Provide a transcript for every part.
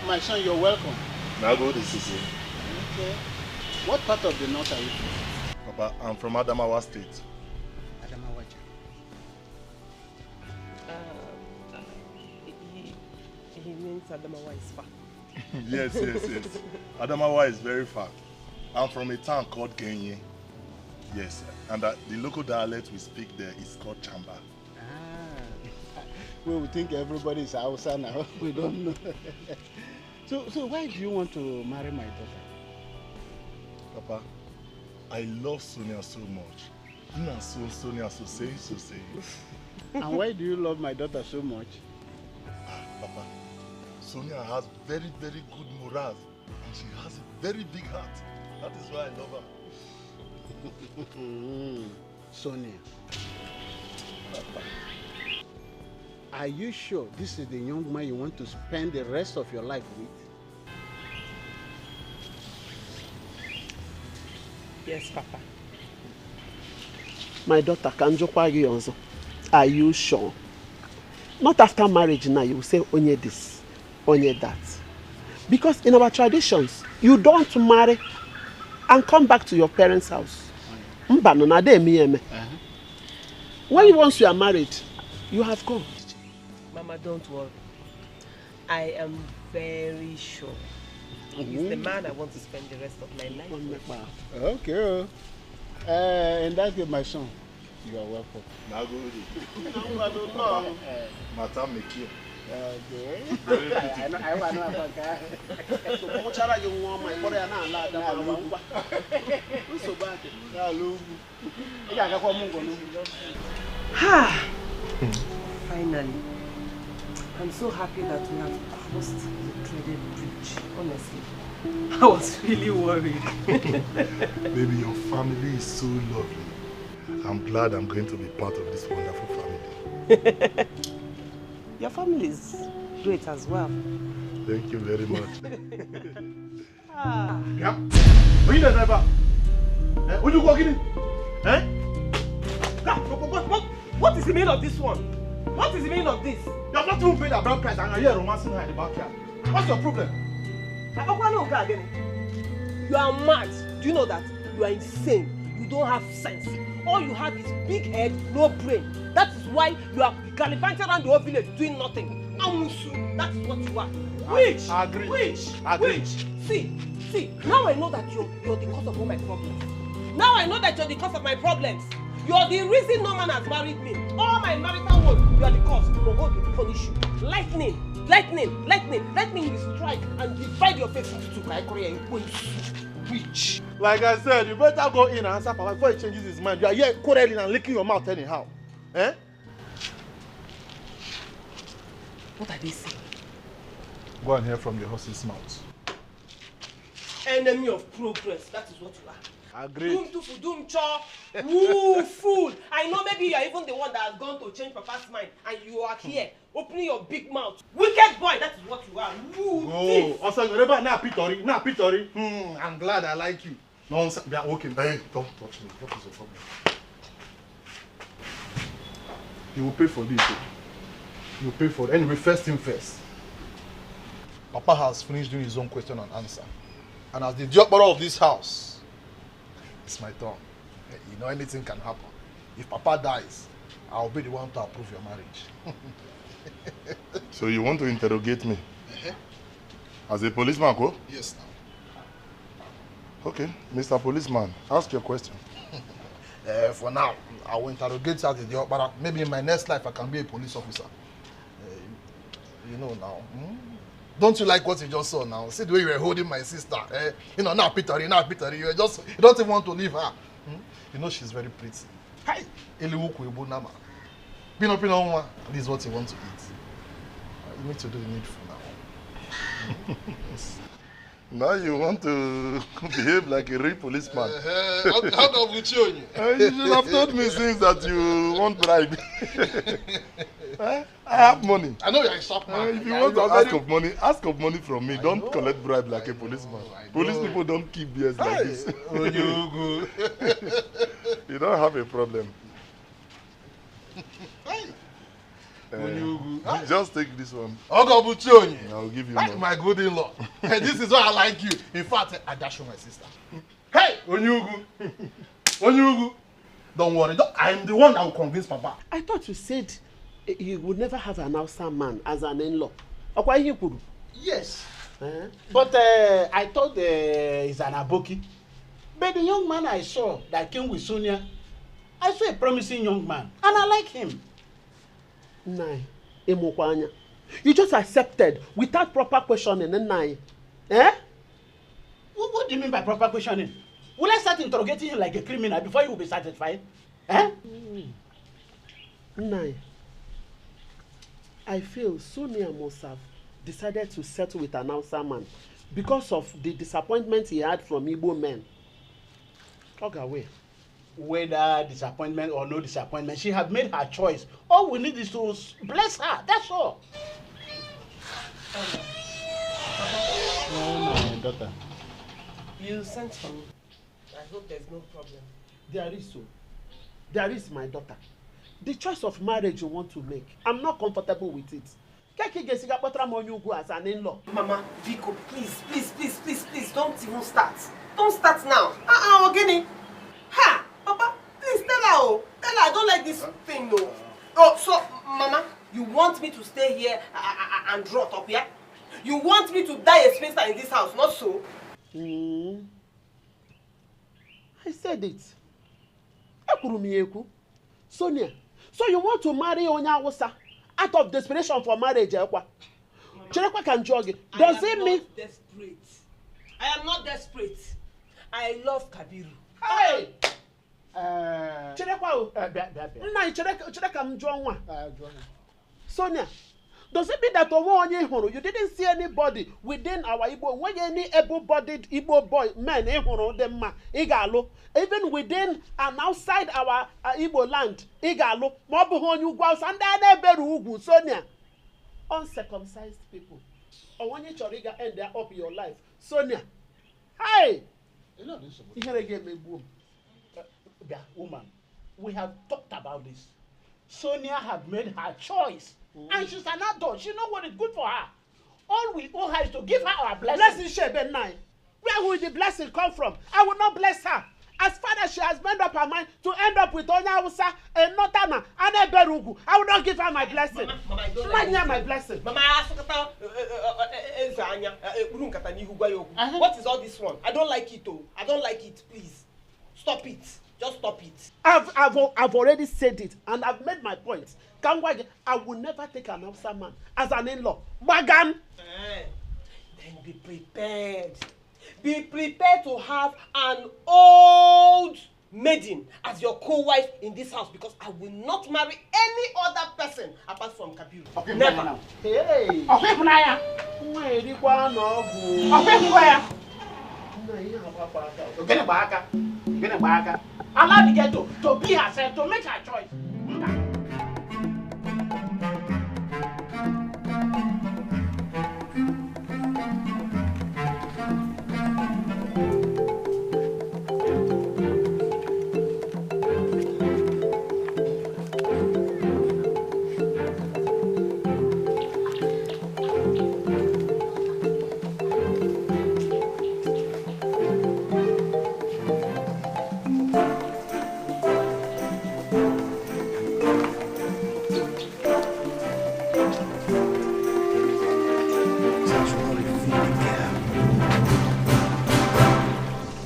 My son, you're welcome. Nollywood is easy. Okay. What part of the north are you from? Papa, I'm from Adamawa State. Adamawa. He means Adamawa is far. Yes. Adamawa is very far. I'm from a town called Genye. Yes, and the local dialect we speak there is called Chamba. Well, we think everybody is Hausa now. We don't know. So why do you want to marry my daughter? Papa, I love Sonia so much. Sonia so say. And why do you love my daughter so much? Papa, Sonia has very, very good morals and she has a very big heart. That is why I love her. Sonia. Papa, are you sure this is the young man you want to spend the rest of your life with? Yes, Papa. My daughter, Kanjokwa, are you sure? Not after marriage now, you will say only this, only that. Because in our traditions, you don't marry and come back to your parents' house. When once you are married, you have gone. Mama, don't worry. I am very sure. He's the man I want to spend the rest of my life with. Okay. In that case, my son, you are welcome. Madam Mekio. Okay. I Finally, I'm so happy that we have crossed the dreaded bridge. Honestly, I was really worried. Baby, your family is so lovely. I'm glad I'm going to be part of this wonderful family. Your family is great as well. Thank you very much. Yeah. Are you the driver? Will you go get it? Eh? What is the meaning of this one? What is the meaning of this? You have not even paid the bride price and you're here romancing her in the backyard. What's your problem? You are mad. Do you know that? You are insane. You don't have sense. All you have is big head, no brain. That is why you are gallivanting around the whole village doing nothing. Amusu, that is what you are. Witch! Agree. Witch! See, now I know that you're the cause of all my problems. Now I know that you're the cause of my problems. You're the reason no man has married me. All my marital woes, you are the cause. But God will punish you. Lightning. Let me strike and divide your face into two. Like witch. Like I said, you better go in and answer Papa before he changes his mind. You are here quarreling and licking your mouth anyhow. Eh? What are they saying? Go and hear from your horse's mouth. Enemy of progress, that is what you are. Agreed. Doom cho. Woo, fool. I know maybe you are even the one that has gone to change Papa's mind and you are here opening your big mouth. Wicked boy, that is what you are. Woo. Oh, also you never na Pitori. I'm glad I like you. Nonsense. We are okay. Hey, don't touch me. What is your problem? You will pay for this. You will pay for it. Anyway, first thing first. Papa has finished doing his own question and answer. And as the diokporo of this house, it's my turn. You know, anything can happen. If Papa dies, I'll be the one to approve your marriage. So you want to interrogate me? As a policeman, go? Yes, now. Okay, Mr. Policeman, ask your question. For now, I will interrogate you at the diokporo. Maybe in my next life I can be a police officer. You know now. Don't you like what you just saw now? See the way you were holding my sister. You know, now Peter, you don't even want to leave her. You know she's very pretty. Hi, Eliwuku Pino, this is what you want to eat. You need to do the needful now. Yes. Now you want to behave like a real policeman. How come we show you? You should have told me since that you want bribe. I have money. I know you're a sharp man. If you want to ask of money from me. Don't collect bribe like a policeman. Police people don't keep BS like this. You don't have a problem. Just take this one. I'll give you more. My good in-law. This is why I like you. In fact, I dash you my sister. Hey, Onyugu. Don't worry. I'm the one that will convince Papa. I thought you said you would never have an outside man as an in-law. Yes. But I thought he's an aboki. But the young man I saw that came with Sonia, I saw a promising young man. And I like him. Nai, Emokwanya. You just accepted without proper questioning, Nai. Eh? What do you mean by proper questioning? Will I start interrogating you like a criminal before you will be satisfied? Eh? Nai, I feel Sonia must have decided to settle with an outside man because of the disappointment he had from Igbo men. Talk away. Whether disappointment or no disappointment, she has made her choice. All we need is to bless her. That's all. Oh, my daughter. You sent for me. I hope there's no problem. There is so. There is, my daughter. The choice of marriage you want to make, I'm not comfortable with it. As an in-law. Mama, Vico, please, don't even start. Don't start now. Ogini. Ha! Papa, please tell her. Tell her I don't like this thing, no. Oh, so, Mama, you want me to stay here and rot up here? You want me to die a spinster in this house, not so? I said it. Sonia, so you want to marry Onya Wosa out of desperation for marriage? Does it mean? Desperate. I am not desperate. I love Kabiru. Hey! Sonia, does it mean that you didn't see anybody within our Igbo, when any able-bodied Igbo boy, men, even within and outside our Igbo land, Sonia, uncircumcised people, or when you end up your life, Sonia, hey! Woman, we have talked about this. Sonia has made her choice. And she's an adult. She knows what is good for her. All we owe her is to give her our blessing. Where will the blessing come from? I will not bless her. As far as she has made up her mind to end up with Onya Hausa, and Notana, and Eberugu, I will not give her my blessing. Mama, I don't like my blessing. Mama, what is all this one? I don't like it, oh. I don't like it, please. Stop it. Just stop it. I've already said it, and I've made my point. I will never take an Hausa man as an in-law. Bagan! Then be prepared. Be prepared to have an old maiden as your co-wife in this house, because I will not marry any other person apart from Kabiru. Okay, never. Hey! Allow the girl to be herself, to make her choice.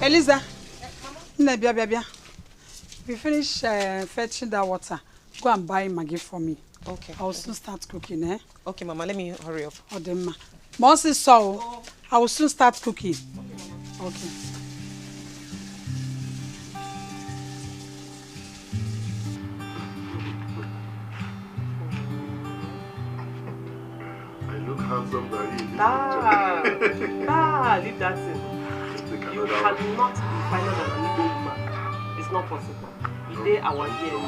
Eliza, Bia. We finish fetching that water. Go and buy Maggie for me. Okay. I will soon start cooking, eh? Okay, Mama, let me hurry up. Odema. Once it's so, I will soon start cooking. Okay. I look handsome than you. Leave that thing. You cannot be finer than an Igbo woman. It's not possible. Today, our year.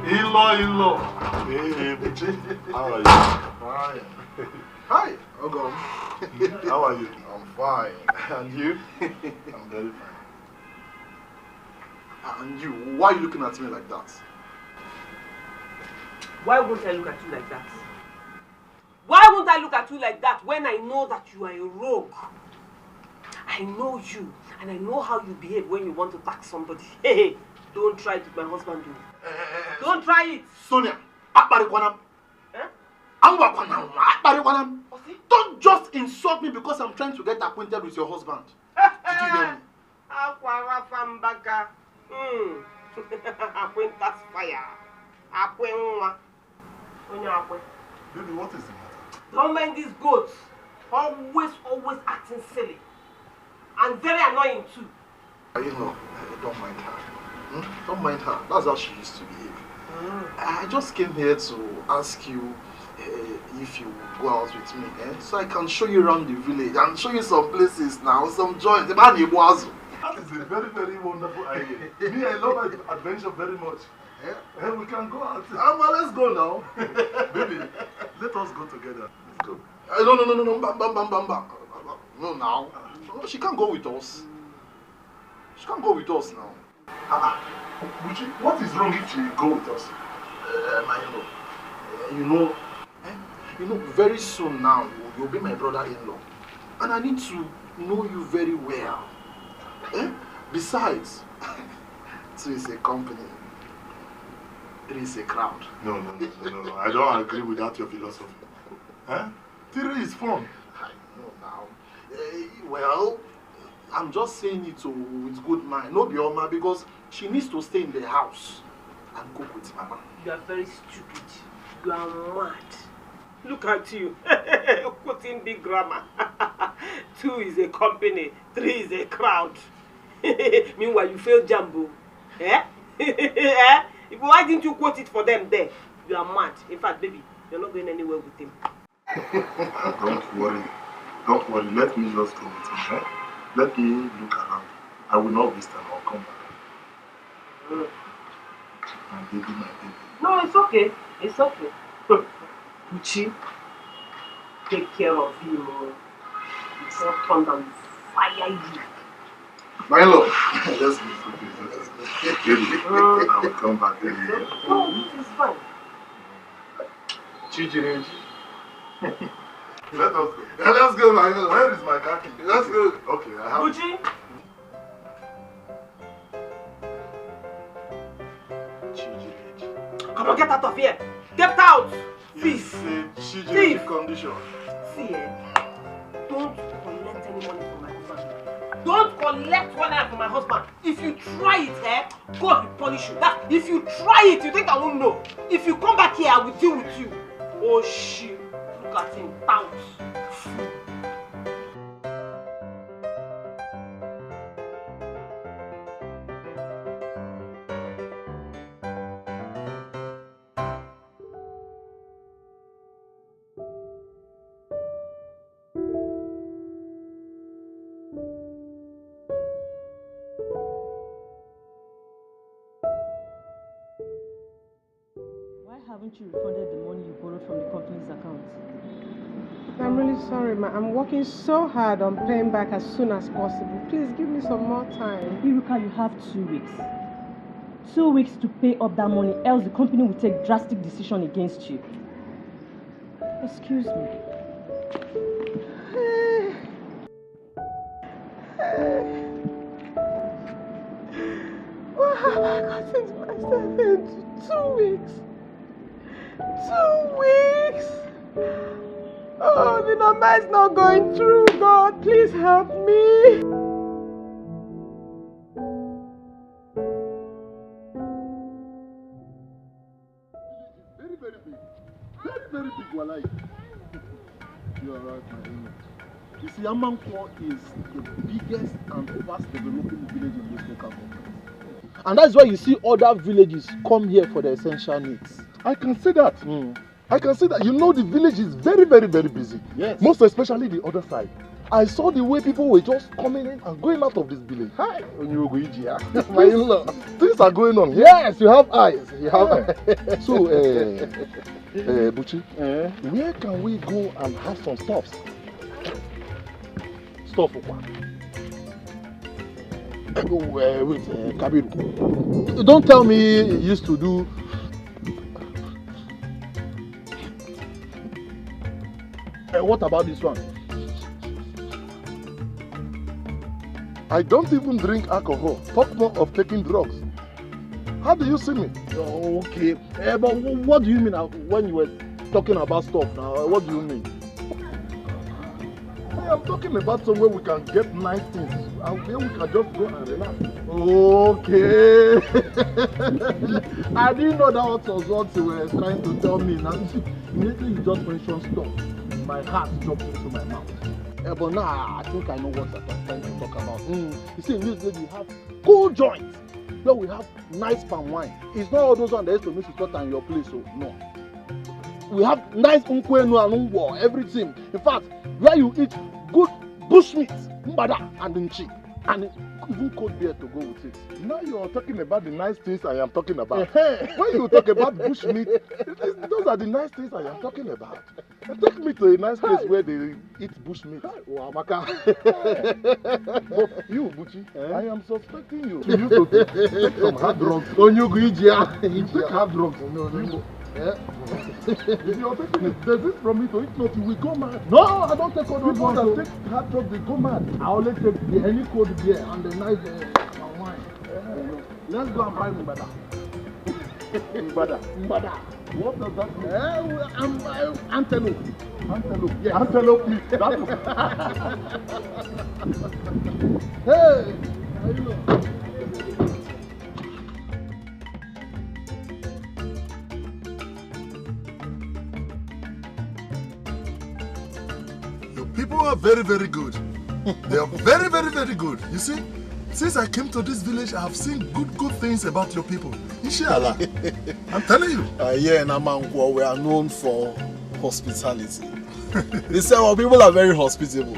In-law. Hey, Buchi. How are you? Fine. Hi, Ogom. How are you? I'm fine. And you? I'm very fine. And you? Why are you looking at me like that? Why won't I look at you like that? Why won't I look at you like that when I know that you are a rogue? I know you, and I know how you behave when you want to attack somebody. Hey, don't try it with my husband, dude. Don't try it. Sonia, Akbarikwanam. Akbarikwanam. Don't just insult me because I'm trying to get acquainted with your husband. Did you hear me? Acquaintance fire. Baby, what is the matter? Don't mind these goats. Always acting silly. And very annoying too. You know, don't mind her. Don't mind her. That's how she used to behave. I just came here to ask you if you go out with me, so I can show you around the village and show you some places now, some joints. That is a very, very wonderful idea. Me, I love adventure very much. And we can go out. Let's go now. Baby, let us go together. Let's go. No. No, now. No, she can't go with us. She can't go with us now. What is wrong if she go with us? You know, very soon now, you'll be my brother-in-law. And I need to know you very well. Besides, two is a company. Three is a crowd. No. I don't agree with that, your philosophy. Three is fun. I know now. Well, I'm just saying it with good mind. No Bioma, because she needs to stay in the house and cook with Mama. You are very stupid. You are mad. Look at you. Quoting big grammar. Two is a company. Three is a crowd. Meanwhile, you failed Jumbo. Why didn't you quote it for them there? You are mad. In fact, baby, you're not going anywhere with him. Don't worry. Let me just go with him. Let me look around. I will not waste time. I'll come back. My baby. No, it's okay. It's okay. Buchi, take care of him. Before thunder will fire you. My love. Let's be baby, I will come back then. No, it's fine. Chiji. Let us go. Let's go, my love. Where is my car key? Let's go. Okay, I have. Buchi. Come on, get out of here. Get out. Thief. Thief condition. See, don't collect any money from my husband. Don't collect one naira from my husband. If you try it, God will punish you. That if you try it, you think I won't know. If you come back here, I will deal with you. Oh shit. Look at him. Bounce. Why haven't you refunded the money you borrowed from the company's account? I'm really sorry, ma. I'm working so hard on paying back as soon as possible. Please give me some more time. Iruka, you have 2 weeks. 2 weeks to pay up that money, else the company will take drastic decision against you. Excuse me. What have I gotten myself into? 2 weeks. 2 weeks. Oh, the number is not going through. God, please help me. Walai. You are right, my owner. You see, Amanko is the biggest and fast developing village in this local government. And that's why you see other villages come here for their essential needs. I can see that. I can see that. You know, the village is very, very, very busy. Yes. Most especially the other side. I saw the way people were just coming in and going out of this village. Hi, my in-law. Things are going on. Yes, you have eyes. You have eyes. So, Buchi, where can we go and have some stuffs? Stuff for what? Wait, Kabiru. Don't tell me you used to do. What about this one? I don't even drink alcohol. Talk more of taking drugs. How do you see me? Okay, but what do you mean when you were talking about stuff now? What do you mean? I am talking about somewhere we can get nice things and where we can just go and relax. Okay. I didn't know that was what you were trying to tell me. Now, immediately you just mentioned stuff, my heart jumped into my mouth. But now I think I know what I'm trying to talk about. You see, in this village we have cool joints. Where we have nice palm wine. It's not all those ones that used to mix with water in your place, so no. We have nice unkwenu and unwo, everything. In fact, where you eat good bushmeat, mbada and nchi, and even cold beer to go with it. Now you are talking about the nice things I am talking about. When you talk about bushmeat, those are the nice things I am talking about. Take me to a nice place where they eat bushmeat. Wow, Maka. But you, Buchi, I am suspecting you. You used to take some hard drugs. You take hard drugs. No. If you are taking it, there's this from me to eat not, you will go mad. No, I don't take all those ones. People that take hard drugs, they go mad. I always take the any cold beer and the nice wine. Let's go and buy Mbada. Mbada. What does that mean? Antelope. Antelope. Yes. Antelope, please. Hey, how you know? Your people are very, very good. They are very, very, very good. You see, since I came to this village, I have seen good things about your people. Inshallah. I'm telling you. Here in Amankwa, we are known for hospitality. They say our people are very hospitable.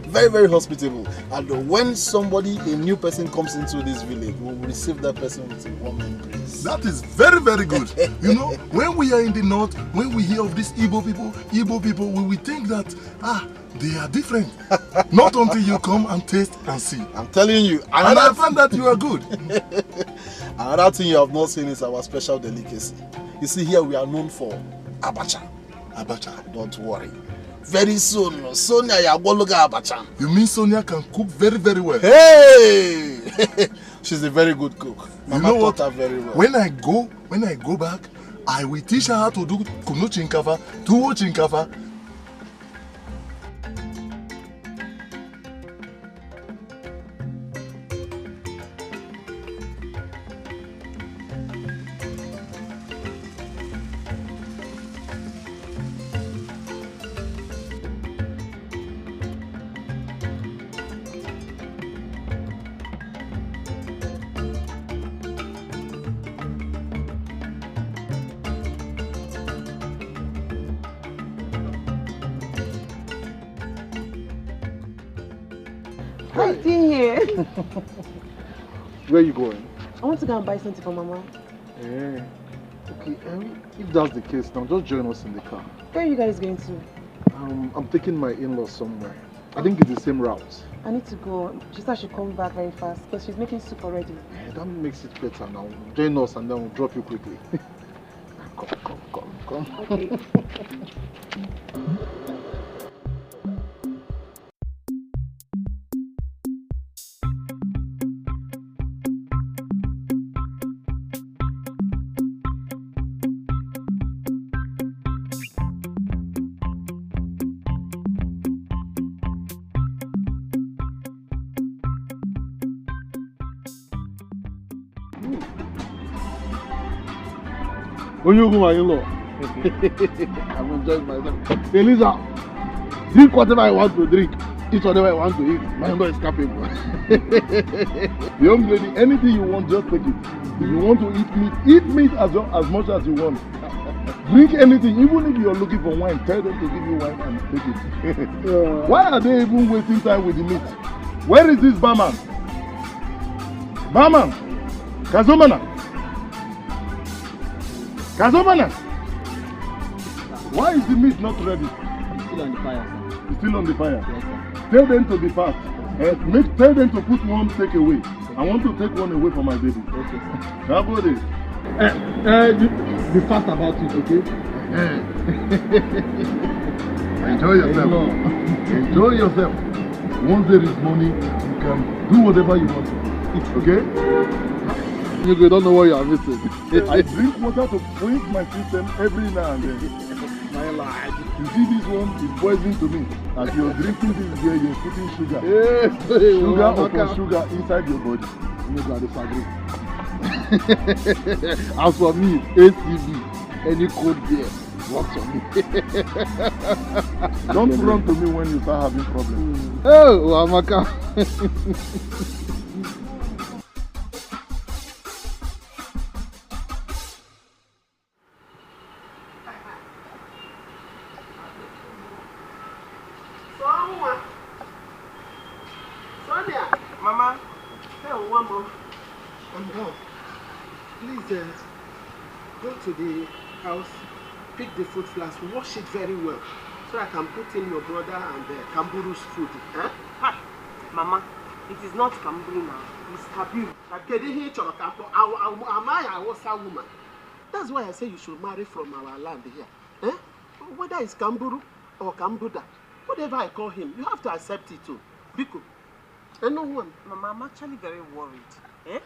Very, very hospitable. And when somebody, a new person comes into this village, we will receive that person with a warm embrace. That is very, very good. You know, when we are in the north, when we hear of these Igbo people, we will think that, they are different. Not until you come and taste and see. I'm telling you. And I find that you are good. Another thing you have not seen is our special delicacy. You see, here we are known for abacha. Abacha. Don't worry. Very soon, Sonia Yagologa abacha. You mean Sonia can cook very, very well? Hey! She's a very good cook. You know what? Her very well. When I go back, I will teach her how to do kunu chinkafa, tuwo chinkafa. Here. Where are you going? I want to go and buy something for Mama. Yeah. Okay, if that's the case, now just join us in the car. Where are you guys going to? I'm taking my in-laws somewhere. I think it's the same route. I need to go. She said she'll come back very fast because she's making soup already. Yeah, that makes it better now. Join us and then we'll drop you quickly. Come. Okay. When you go, my in-law. I'm enjoying myself. Elisa, drink whatever I want to drink. Eat whatever I want to eat. My number is capable. Young lady, anything you want, just take it. If you want to eat meat as much as you want. Drink anything, even if you're looking for wine, tell them to give you wine and take it. Why are they even wasting time with the meat? Where is this barman? Barman! Kazomana! Kazomana! Why is the meat not ready? It's still on the fire, sir. It's still on the fire? Yes, sir. Tell them to be fast. Tell them to put one take away. I want to take one away for my baby. Okay, sir. How about it? Be fast about it, okay? Enjoy yourself. Enjoy yourself. Once there is money, you can do whatever you want. Okay? You don't know what you are missing. I drink water to cleanse my system every now and then. My life. You see, this one is poison to me. As you're drinking this beer, you're putting sugar. Sugar upon sugar inside your body. You got to disagree. As for me, ACB, any cold beer works for me. Don't run to me when you start having problems. Oh, Amaka. Mama, hey, one more. I'm home. Please go to the house, pick the food flask, wash it very well, so I can put in your brother and Kamburu's food. Huh? Ha! Mama, it is not Kamburu now. It's Kabiru. Am I a Hausa woman? That's why I say you should marry from our land here. Eh? Whether it's Kamburu or Kambuda, whatever I call him, you have to accept it too. Biko. And no one. Mama, I'm actually very worried. Eh?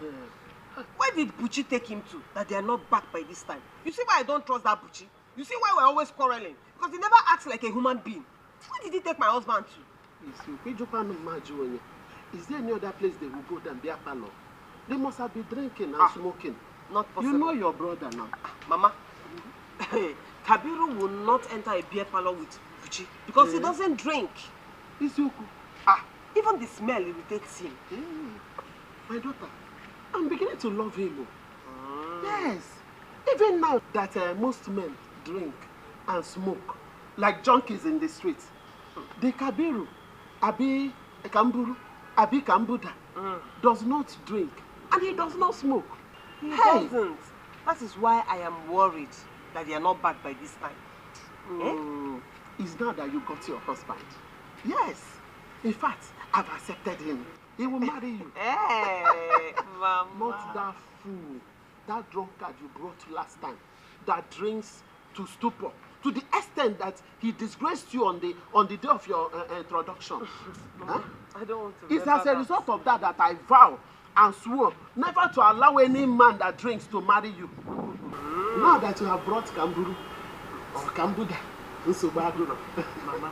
Where did Buchi take him to that they are not back by this time? You see why I don't trust that Buchi? You see why we're always quarreling? Because he never acts like a human being. Where did he take my husband to? Is there any other place they will go than beer parlor? They must have been drinking and smoking. Not possible. You know your brother now. Mama, Kabiru will not enter a beer parlor with Buchi because he doesn't drink. Even the smell irritates him. My daughter, I'm beginning to love him. Yes. Even now that most men drink and smoke like junkies in the streets, the Kabiru, Abi Kamburu, Abi Kambuda, does not drink and he does not smoke. He doesn't. That is why I am worried that they are not back by this time. It's now that you got your husband. Yes. In fact, I've accepted him. He will marry you. Hey, Mama. Not that fool, that drunkard you brought last time, that drinks to stupor, to the extent that he disgraced you on the day of your introduction. Mama, I don't want to. It's as a result of that that I vow and swore never to allow any man that drinks to marry you. Now that you have brought Kamburu or Kambuda, Mama.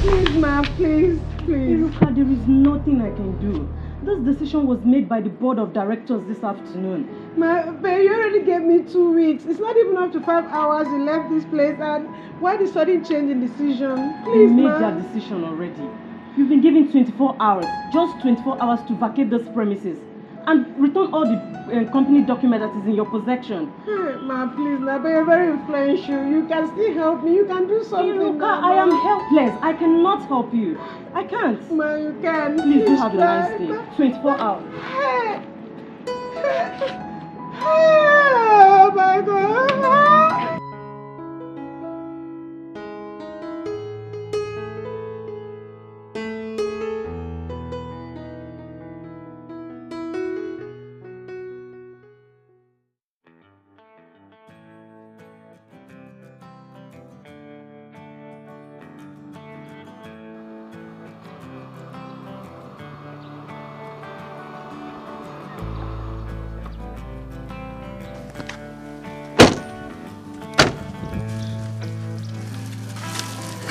Please, ma'am, please. Iruka, there is nothing I can do. This decision was made by the board of directors this afternoon. But you already gave me 2 weeks. It's not even up to 5 hours you left this place, and why the sudden change in decision? Please, You made that decision already. You've been given 24 hours, just 24 hours to vacate those premises and return all the company document that is in your possession. Hey, ma'am, please, but you're very influential. You can still help me. You can do something. Iruka, I am helpless. I cannot help you. I can't. Ma, you can. Please do have a nice day. 24 hours. Hey. Oh my God.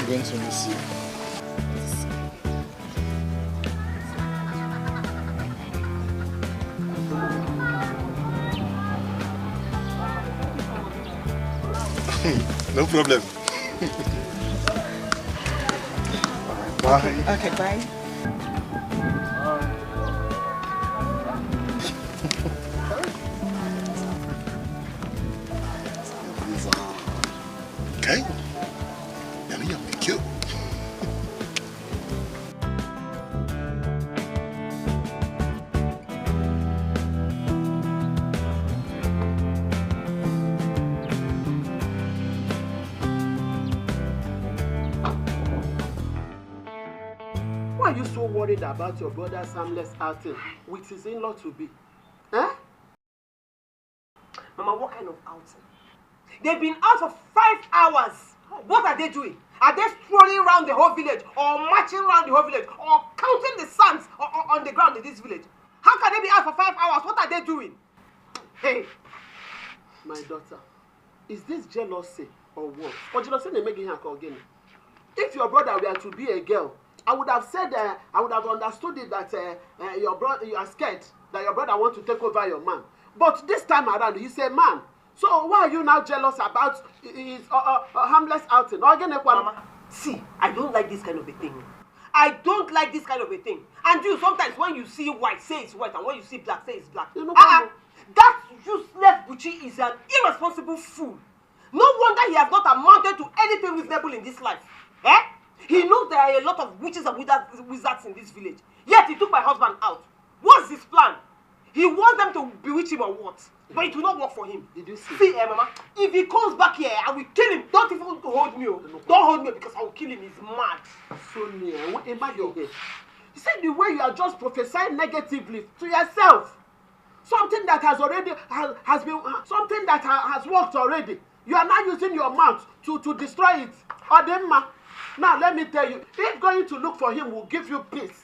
going to miss you. No problem. Bye. Okay, bye. Okay. Let me be cute. Why are you so worried about your brother's harmless outing with his in-law to be? Huh? Mama, what kind of outing? They've been out for 5 hours. What are they doing? Are they strolling around the whole village or marching around the whole village or counting the sands on the ground in this village? How can they be out for 5 hours? What are they doing? Hey. My daughter, is this jealousy or what? Or jealousy they making her again? If your brother were to be a girl, I would have said, I would have understood it that your brother, you are scared that your brother wants to take over your man. But this time around, you say man. So why are you now jealous about his harmless outing? Mama, see, I don't like this kind of a thing. I don't like this kind of a thing. And you, sometimes when you see white, say it's white, and when you see black, say it's black. That useless Buchi is an irresponsible fool. No wonder he has not amounted to anything reasonable in this life. Eh? He knows there are a lot of witches and wizards in this village. Yet he took my husband out. What's his plan? He wants them to bewitch him or what? But it will not work for him. Did you see? See, Mama, if he comes back here, I will kill him. Don't even hold me. Don't hold me because I will kill him. He's mad. Sonia, what about your head? You see the way you are just prophesying negatively to yourself. Something that has already has been something that has worked already. You are now using your mouth to destroy it. Odemma. Now let me tell you, if going to look for him will give you peace,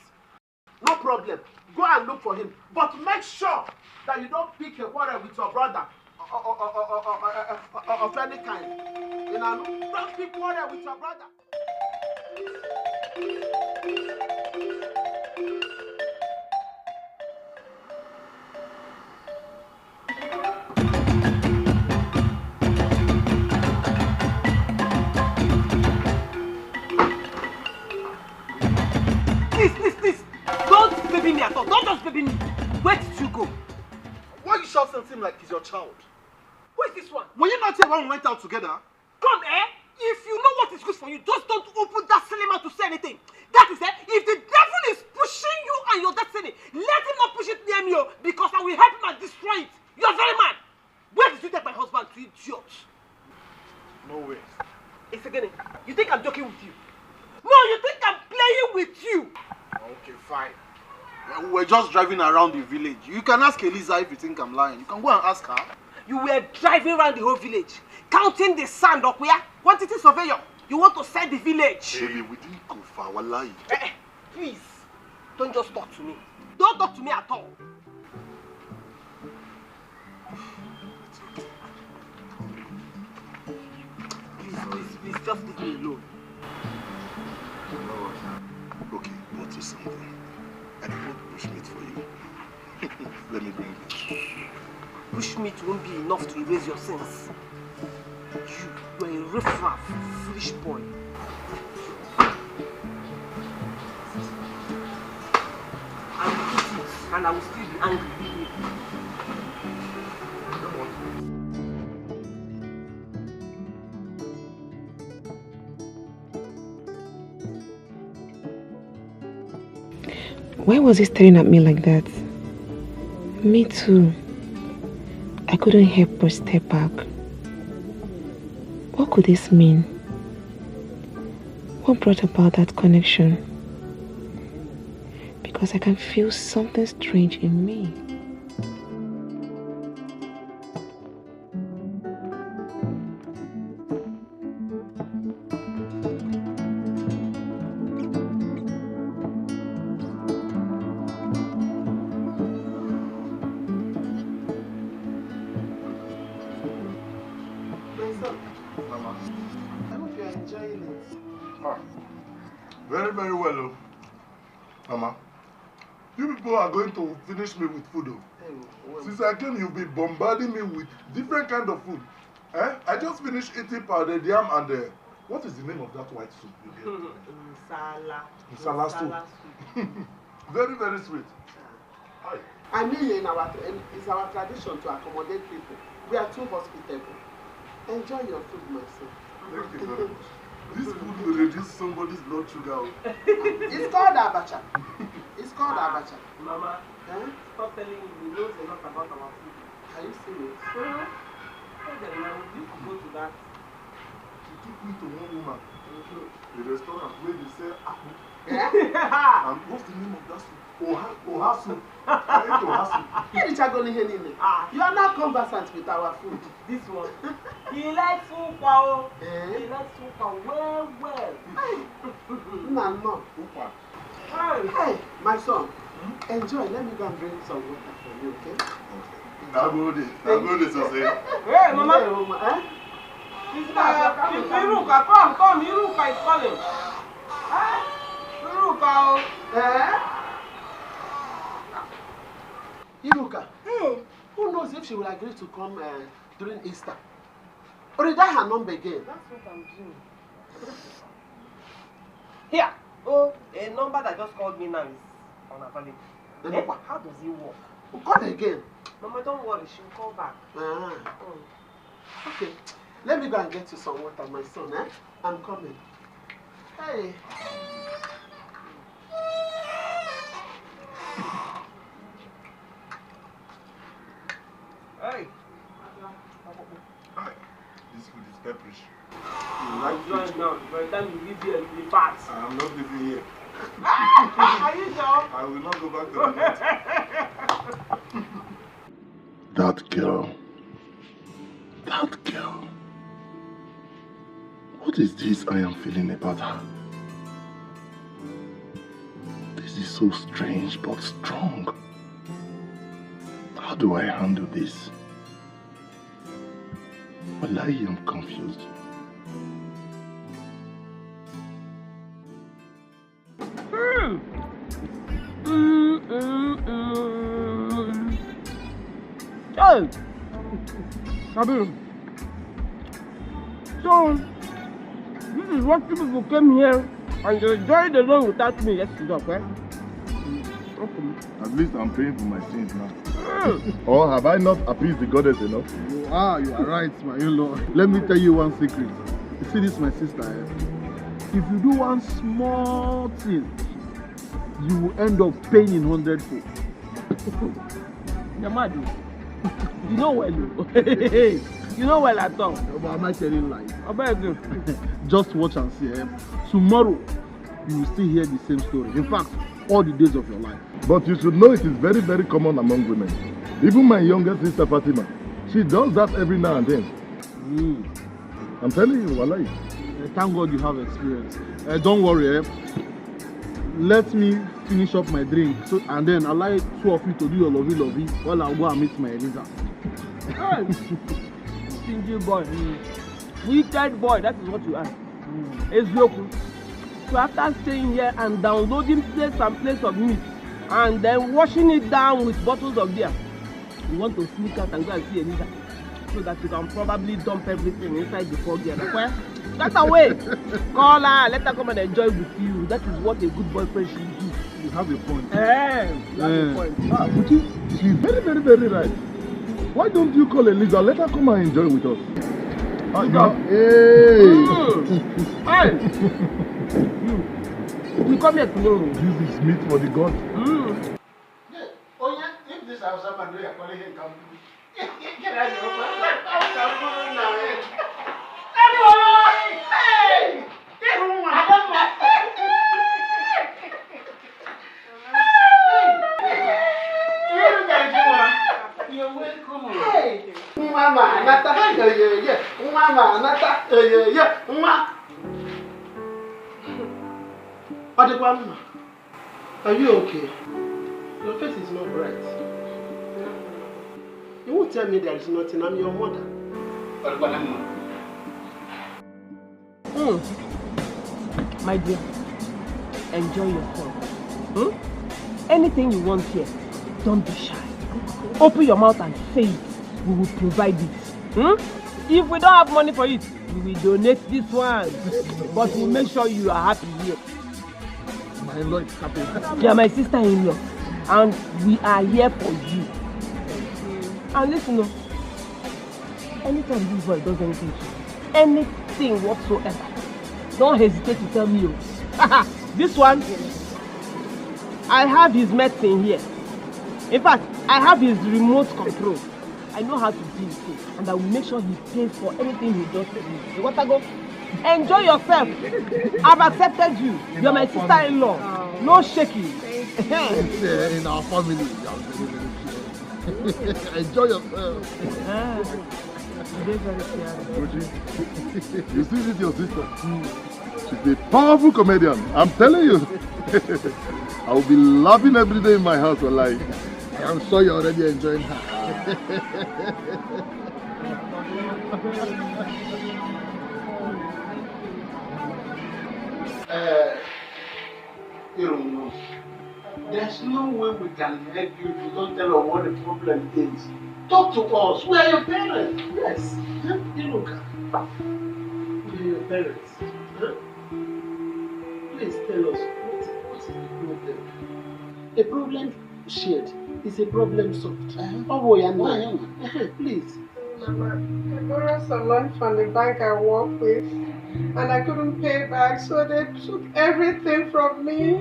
no problem. Go and look for him. But make sure that you don't pick a quarrel with your brother of any kind. You know, don't pick quarrel with your brother. Please. Don't baby me at all. Don't just baby me. Where did you go? Why you shout something like he's your child? Who is this one? Were you not here when we went out together? Come, if you know what is good for you, just don't open that silly mouth to say anything. That is it. If the devil is pushing you and your destiny, let him not push it near me, because I will help him and destroy it. You are very mad. Where did you take my husband to, idiot? No way. It's again. You think I'm joking with you? No, you think I'm playing with you. Okay, fine. We're just driving around the village. You can ask Eliza if you think I'm lying. You can go and ask her. You were driving around the whole village, counting the sand up where? Quantity surveyor. You want to set the village. Baby, we didn't go for our lie. Please, don't just talk to me. Don't talk to me at all. Please, just leave me alone. Okay, go to something. I brought bushmeat for you. Let me bring it. Bushmeat won't be enough to erase your sins. You are a riffraff, foolish boy. I will eat it, and I will still be angry. Why was he staring at me like that? Me too. I couldn't help but step back. What could this mean? What brought about that connection? Because I can feel something strange in me. Very, very well, oh. Mama. You people are going to finish me with food, oh. Since I came, you've been bombarding me with different kind of food. Eh? I just finished eating pounded yam and what is the name of that white soup you get? Nsala soup. Very, very sweet. Hi. I mean, it's our tradition to accommodate people. We are too hospitable. Enjoy your food, my son. Thank you very much. This food will reduce somebody's blood sugar. It's called abacha. It's called abacha. Mama, stop telling me. He knows a lot about our food. Are you serious? You could go to that. She took me to one woman. The restaurant where they sell apple. And what's the name of that soup? Ohasu. I ate Ohasu. You are not conversant with our food. This one. He likes ukwa. He likes ukwa well. No. Hey, my son, enjoy. Let me go and bring some water for you, okay? Nagode, Sose. Hey, Mama. Iruka, come. Iruka is calling. Iruka. Iruka, who knows if she will agree to come during Easter? Or is that her number again? That's what I'm doing. Here. Oh, a number that just called me now is unavailable. How does it work? Call again. Mama, don't worry, she'll call back. Okay, let me go and get you some water, my son. I'm coming. Hey. Hey. This food is pepperish. Right now, by the time you leave here, you'll be fat. I'm not living here. Are you sure? I will not go back to the north. That girl. What is this I am feeling about her? This is so strange but strong. How do I handle this? Well, I am confused. Hey! Kabiru. So, this is what people came here and they enjoyed the loan without me yesterday, okay? At least I'm paying for my sins now. Or have I not appeased the goddess enough? You are right, my in-law. Let me tell you one secret. You see this, my sister? If you do one small thing, you will end up paying in 100-fold. You're mad. You know well. You know well at all. But am I telling lies? I bet you. Just watch and see. Tomorrow, you will still hear the same story. In fact, all the days of your life. But you should know it is very, very common among women. Even my youngest sister Fatima, she does that every now and then. I'm telling you, wallahi. Thank God you have experience. Don't worry. Let me finish up my drink, and then allow two of you to do your lovey while I go and meet my Eliza. Stingy boy. Wicked boy, that is what you are. Ezioku. So after staying here and downloading plates and plates of meat and then washing it down with bottles of beer, you want to sneak out and go and see Eliza so that you can probably dump everything inside the fog here. Get away! Call her, let her come and enjoy with you. That is what a good boyfriend should do. You have a point. You have a point. She's very, very, very right. Why don't you call Eliza? Let her come and enjoy with us. Hey! You come here tomorrow. This is meat for the gods. Oh yeah, if this house up and we are calling him come. Get out of Hey! You're welcome. Hey! Mama, Nata, yeah. Mama, Nata, yeah. Adegwama, are you okay? Your face is not bright. You won't tell me there is nothing. I'm your mother. My dear, enjoy yourself. Anything you want here, don't be shy. Open your mouth and say it. We will provide it. If we don't have money for it, we will donate this one. But we'll make sure you are happy here. My in-law is happy. You are my sister-in-law, and we are here for you. And listen, anytime this boy does anything to you, anything whatsoever, don't hesitate to tell me. This one, I have his medicine here. In fact, I have his remote control. I know how to deal with it, and I will make sure he pays for anything he does for me. You want to go? Enjoy yourself. I've accepted you. You're my sister-in-law. No shaking. In our family. Enjoy yourself. You see this, your sister? She's a powerful comedian. I'm telling you. I will be laughing every day in my house. Like, I'm sure you're already enjoying her. There's no way we can help you if you don't tell us what the problem is. Talk to us. We are your parents. Yes. We are your parents. Please tell us what is the problem. A problem shared is a problem solved. Please. Mama, I borrowed some money from the bank I work with, and I couldn't pay back, so they took everything from me,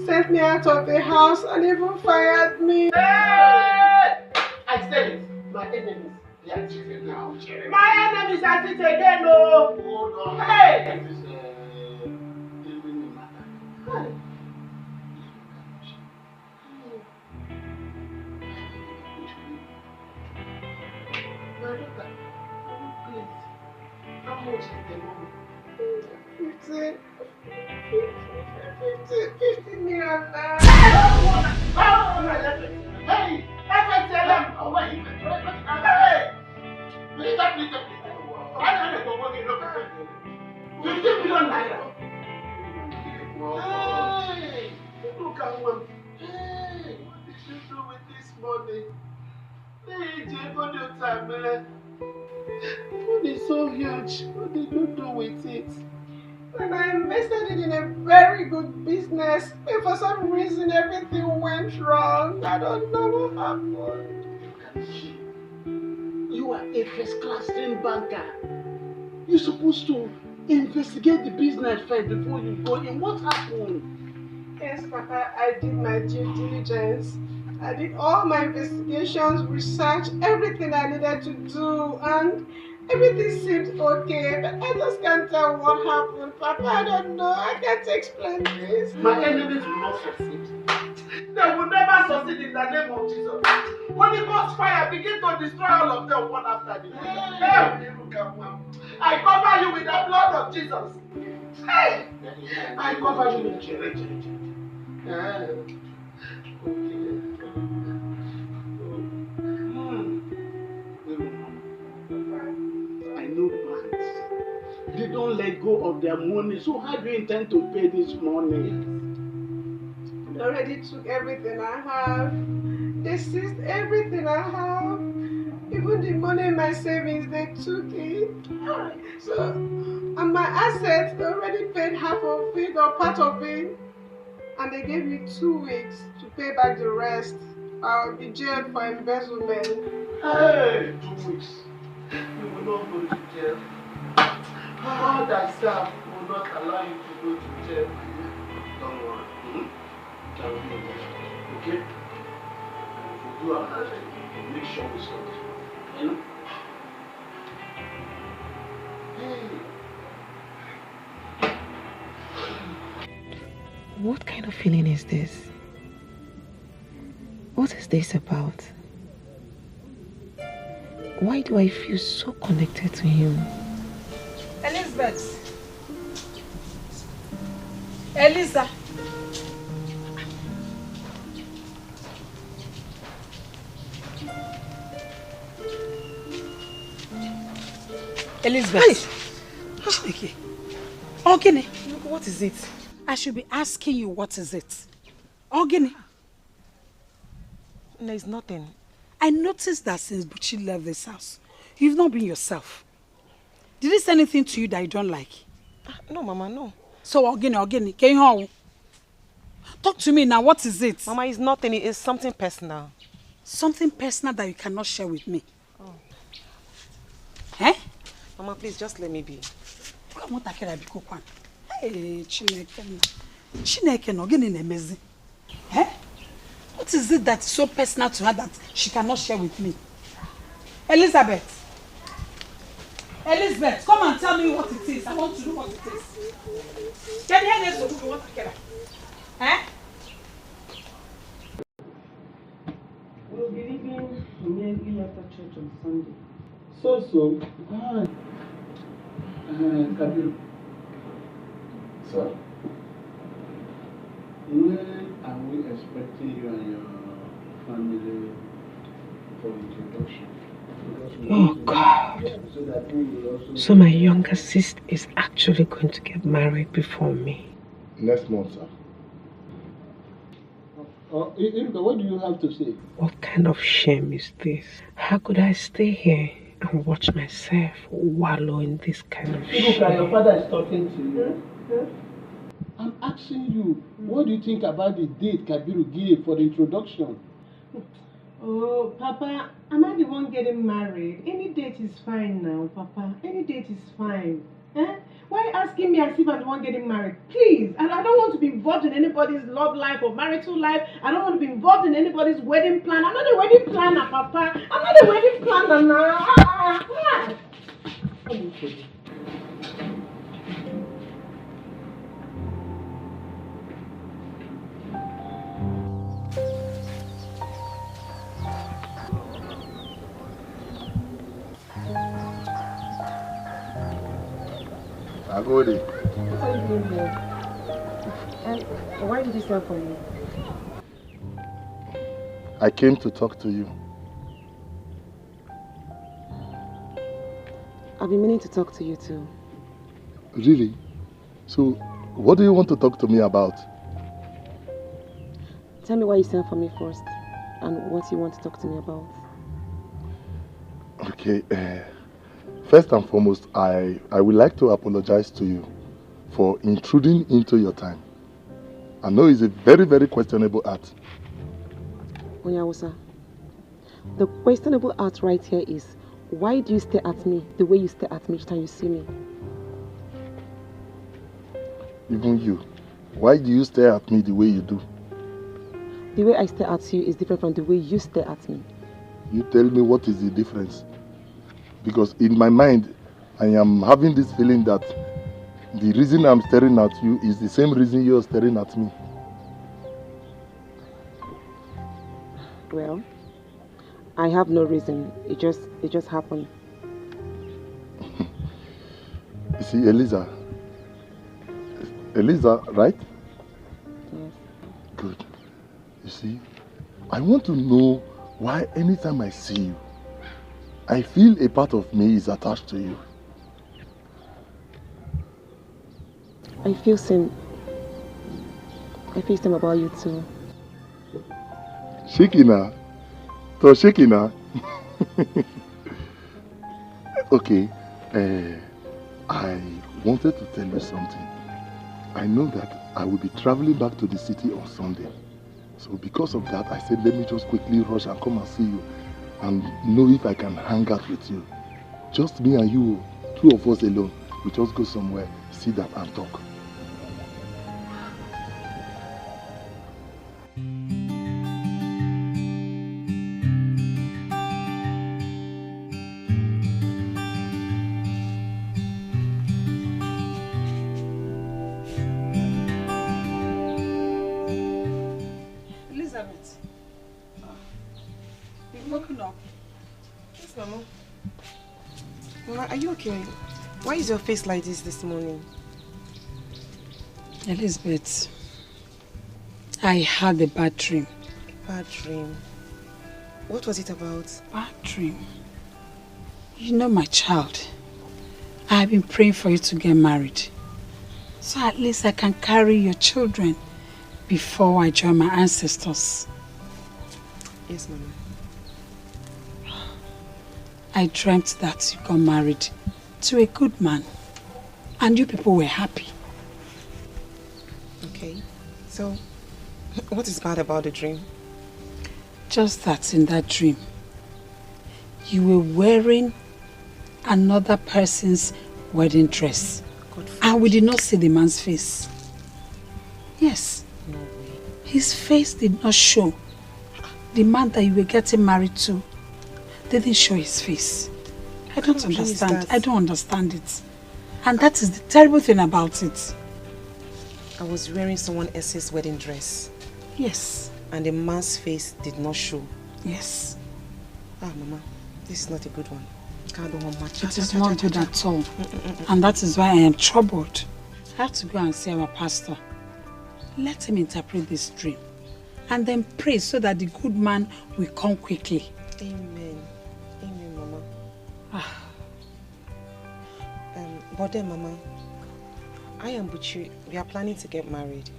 sent me out of the house, and even fired me. Hey! I said it. My enemies, they are cheating now. My enemies are cheating again, no. Hold on. Hey! This is matter. Hey! My daughter, please. How much is the money? 50 million. Hey! FXLM! Hey! 50 million naira. Hey! Look at one. Hey! What did you do with this money? Hey, Jay, what do you time, man? Money is so huge. What did you do with it? And I invested it in a very good business, but for some reason everything went wrong. I don't know what happened. You are a first-class trained banker. You're supposed to investigate the business first before you go in. What happened? Yes, Papa, I did my due diligence. I did all my investigations, research, everything I needed to do, and everything seemed okay, but I just can't tell what happened. Papa, I don't know. I can't explain this. My enemies will not succeed. They will never succeed in the name of Jesus. Holy Ghost fire begin to destroy all of them one after the other. Hey, look at one. I cover you with the blood of Jesus. Hey, I cover you with the I know banks. They don't let go of their money. So how do you intend to pay this money? They already took everything I have. They seized everything I have. Even the money in my savings, they took it. So, and my assets, they already paid half of it or part of it. And they gave me 2 weeks to pay back the rest. I'll be jailed for embezzlement. Hey, 2 weeks. You will not go to jail. God thyself will not allow you to go to jail. Don't worry. That will be okay. Okay? If you do our best, we'll make sure we stop it. You know? Hey. What kind of feeling is this? What is this about? Why do I feel so connected to him? Elizabeth. Eliza. Elizabeth. Okay. Ogini. What is it? I should be asking you what is it. Ogini. There's nothing. I noticed that since Buchi left this house, you've not been yourself. Did he say anything to you that you don't like? No, Mama, no. So, Ogini, can you hold? Talk to me now, what is it? Mama, it's nothing, it's something personal. Something personal that you cannot share with me? Oh. Eh? Mama, please, just let me be. Come on, hey, Chineke no, Ogini nemezi. Eh? What is it that's so personal to her that she cannot share with me? Elizabeth, come and tell me what it is. I want to know what it is. Can you hear this? What eh? We'll be leaving immediately after church on Sunday. So. Kabir. Sir? When are we expecting you and your family for introduction? Oh God. So my younger sister is actually going to get married before me. Next month, sir. Irika, what do you have to say? What kind of shame is this? How could I stay here and watch myself wallow in this kind of shame? Irika, your father is talking to you. I'm asking you, what do you think about the date Kabiru gave for the introduction? Oh, Papa, am I the one getting married? Any date is fine now, Papa. Any date is fine. Eh? Why are you asking me as if I'm the one getting married? Please, and I don't want to be involved in anybody's love life or marital life. I don't want to be involved in anybody's wedding plan. I'm not a wedding planner, Papa. I'm not a wedding planner now. Agodi. What are you doing here? And why did you send for me? I came to talk to you. I've been meaning to talk to you too. Really? So, what do you want to talk to me about? Tell me why you sent for me first and what you want to talk to me about. Okay, first and foremost, I would like to apologize to you for intruding into your time. I know it's a very, very questionable act. Onyawusa, the questionable act right here is, why do you stare at me the way you stare at me each time you see me? Even you, why do you stare at me the way you do? The way I stare at you is different from the way you stare at me. You tell me what is the difference? Because in my mind, I am having this feeling that the reason I'm staring at you is the same reason you're staring at me. Well, I have no reason. It just happened. You see, Eliza, right? Yes. Good. You see, I want to know why anytime I see you, I feel a part of me is attached to you. I feel same about you too. Shekina. So Shekina. Okay. I wanted to tell you something. I know that I will be traveling back to the city on Sunday. So because of that, I said, let me just quickly rush and come and see you and know if I can hang out with you. Just me and you, two of us alone. We just go somewhere, sit down and talk. Elizabeth, you've woken up. Yes, Mama. Mama, are you okay? Why is your face like this morning? Elizabeth, I had a bad dream. A bad dream? What was it about? Bad dream? You know, my child, I have been praying for you to get married. So at least I can carry your children before I join my ancestors. Yes, Mama. I dreamt that you got married to a good man and you people were happy. Okay. So, what is bad about the dream? Just that in that dream, you were wearing another person's wedding dress. And we did not see the man's face. Yes. No way. His face did not show. The man that you were getting married to didn't show his face. I don't understand. I don't understand it. And that is the terrible thing about it. I was wearing someone else's wedding dress. Yes. And the man's face did not show. Yes. Ah, Mama, this is not a good one. It is not good at all. And that is why I am troubled. I have to go and see our pastor. Let him interpret this dream. And then pray so that the good man will come quickly. Amen. Amen, Mama. But then, Mama, I and Buchi, we are planning to get married.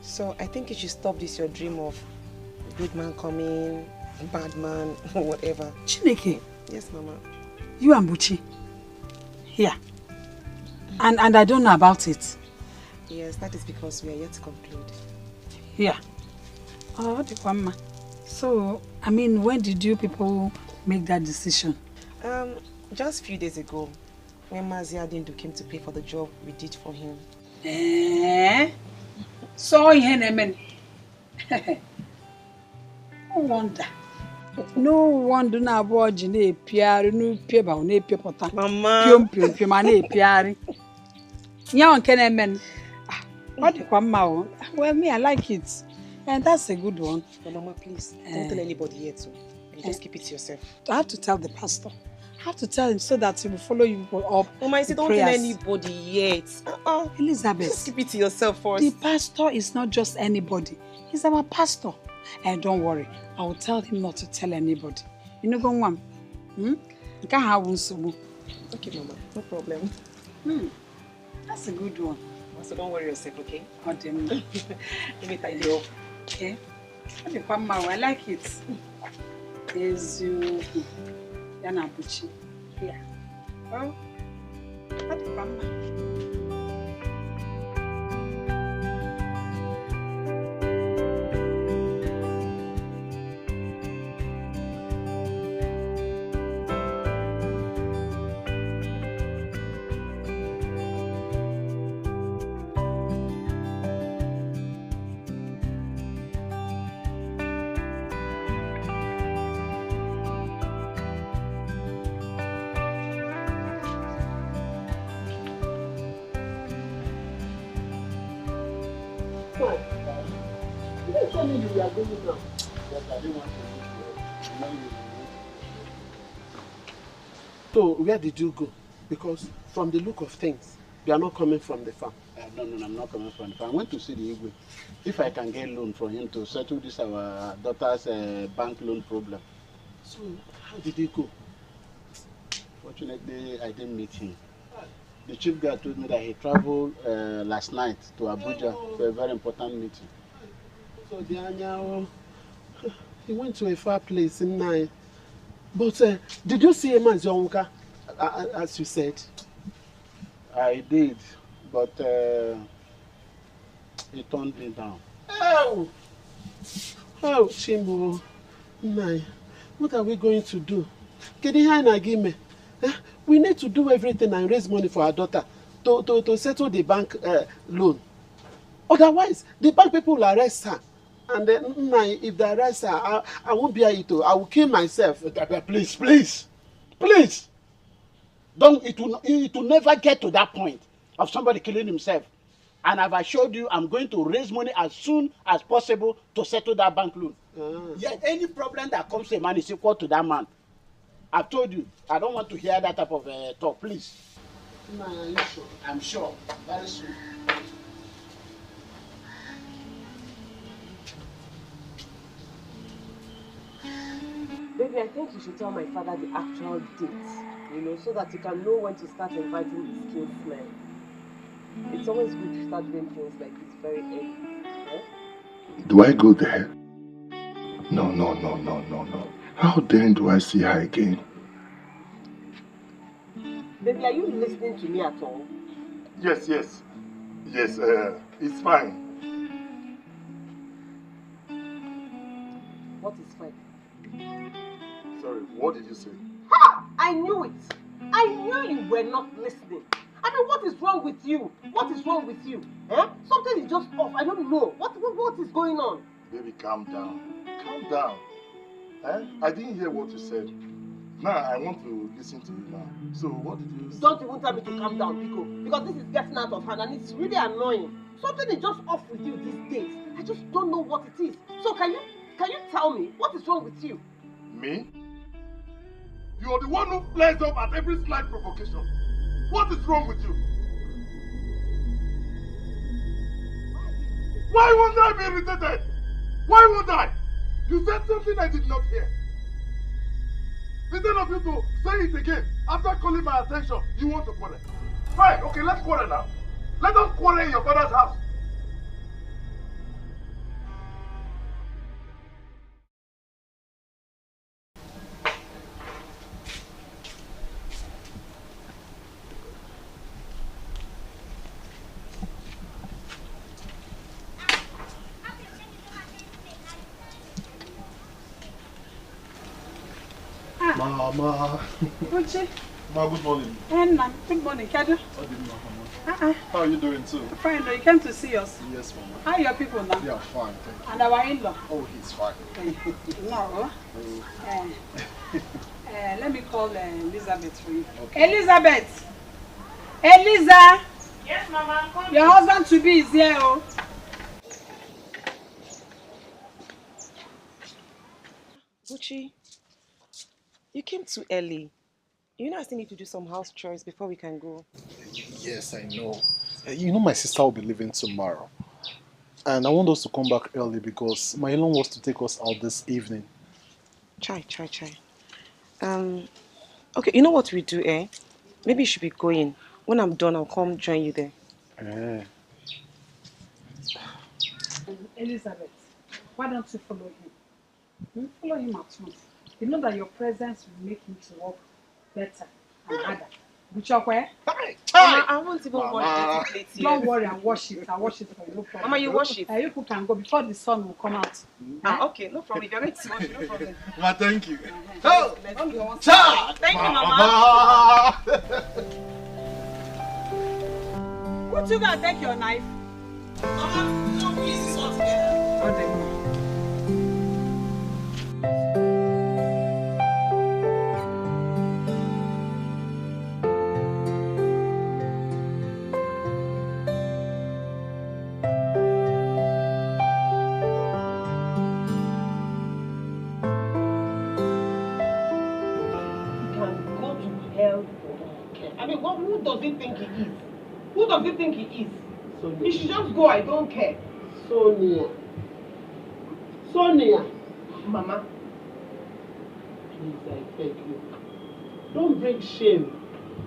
So I think you should stop this your dream of good man coming, bad man, whatever. Chineke. Yes, Mama. You and Buchi? Here. And I don't know about it. Yes, that is because we are yet to conclude. Yeah. Oh, the one. So, I mean, when did you people make that decision? Just a few days ago, when Mazia Dindu came to pay for the job we did for him. So, no wonder. No wonder na boji na epiari no pieba na epiepota. Mama. Piom na epiari. Nya nke na men. What the kwama? Well, me I like it. And that's a good one. But Mama, please, don't tell anybody yet too. You just keep it to yourself. I have to tell the pastor. I have to tell him so that he will follow you up. Mama, I said don't tell anybody yet. Elizabeth. Just keep it to yourself first. The pastor is not just anybody. He's our pastor. And don't worry, I will tell him not to tell anybody. You know, go on. You can't have one so. Okay, Mama, no problem. That's a good one. So don't worry yourself, okay? Let me tie you up. Okay? I like it. There's you. Yana Buchi. Yeah. Oh. What the mama? So where did you go? Because from the look of things, you are not coming from the farm. No, I'm not coming from the farm. I went to see the Igwe. If I can get loan from him to settle this our daughter's bank loan problem. So how did he go? Fortunately, I didn't meet him. The chief guy told me that he traveled last night to Abuja for a very important meeting. So he went to a far place in Nai. But did you see him as your uncle, as you said? I did, but he turned me down. Oh, Chimbo, Nai, what are we going to do? We need to do everything and raise money for our daughter to settle the bank loan. Otherwise, the bank people will arrest her. And then, if they arrest her, I won't be able to. I will kill myself. Please. It will never get to that point of somebody killing himself. And I've assured you, I'm going to raise money as soon as possible to settle that bank loan. Yet any problem that comes to a man is equal to that man. I've told you, I don't want to hear that type of talk, please. Are you sure? I'm sure. Very soon. Baby, I think you should tell my father the actual date, so that he can know when to start inviting his kinsmen. It's It's always good to start doing things like this very early. Eh? Do I go there? No. How then do I see her again? Baby, are you listening to me at all? Yes, it's fine. What is fine? Sorry, what did you say? Ha! I knew it! I knew you were not listening. I mean, what is wrong with you? What is wrong with you? Eh? Something is just off. I don't know. What is going on? Baby, calm down. Calm down. I didn't hear what you said. Now I want to listen to you now. So what did you say? Don't even tell me to calm down, Pico. Because this is getting out of hand and it's really annoying. Something is just off with you these days. I just don't know what it is. So can you tell me what is wrong with you? Me? You are the one who flares up at every slight provocation. What is wrong with you? Why won't I be irritated? Why won't I? You said something I did not hear. Instead of you to say it again, after calling my attention, you want to quarrel. Fine, okay, let's quarrel now. Let us quarrel in your father's house. Mama. Uche. Ma, good morning. Enna, good morning, Kadu. How are you doing too? Fine, though. You came to see us. Yes, Mama. How are your people now? Yeah, fine, thank you. And our in-law? Oh, he's fine. No. Let me call Elizabeth for you. Okay. Elizabeth! Eliza! Yes, Mama. Your husband to be is here. Oh. Gucci, you came too early. You know I still need to do some house chores before we can go. Yes, I know. You know my sister will be leaving tomorrow. And I want us to come back early because my in-law wants to take us out this evening. Try. Okay, you know what we do, eh? Maybe you should be going. When I'm done, I'll come join you there. Elizabeth, why don't you follow him? Follow him at once. You know that your presence will make him to work better and harder. Buchokwe? I won't even wash the plate here. Don't worry, I'll wash it. I'll wash it for you. No problem. Mama, you wash it. You can go before the sun will come out. Okay, no problem. If you're going to wash it, no problem. Ma, thank you. Oh, thank you, Mama. Would you gonna take your knife? Mama, no, please, this one together. I mean, who does he think he is? Who does he think he is? Sonia. He should just go, I don't care. Sonia. Mama. Please, I beg you. Don't bring shame.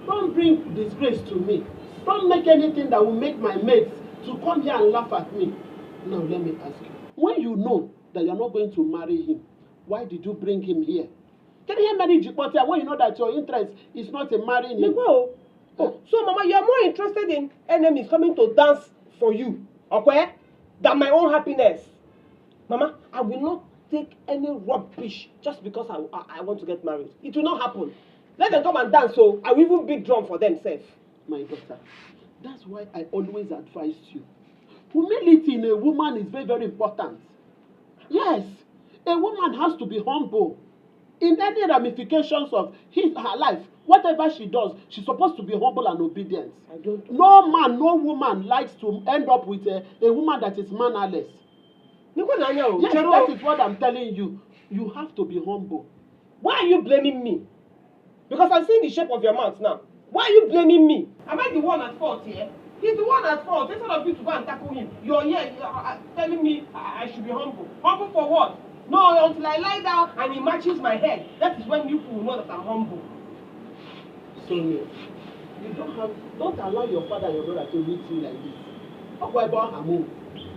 Don't bring disgrace to me. Don't make anything that will make my mates to come here and laugh at me. Now, let me ask you. When you know that you're not going to marry him, why did you bring him here? Can you marry Jipotia when you know that your interest is not in marrying him? Oh, so Mama, you are more interested in enemies coming to dance for you, okay, than my own happiness. Mama, I will not take any rubbish just because I want to get married. It will not happen. Let them come and dance, so I will even big drum for themselves. My daughter, that's why I always advise you. Humility in a woman is very, very important. Yes, a woman has to be humble. In any ramifications of her life, whatever she does, she's supposed to be humble and obedient. No man, no woman likes to end up with a woman that is mannerless. Yes, that is what I'm telling you. You have to be humble. Why are you blaming me? Because I'm seeing the shape of your mouth now. Why are you blaming me? Am I the one at fault here? He's the one at fault. Instead of you to go and tackle him, you're here telling me I should be humble. Humble for what? No, until I lie down and he matches my head. That is when you will know that I'm humble. Sonia, Don't allow your father and your brother to meet you like this.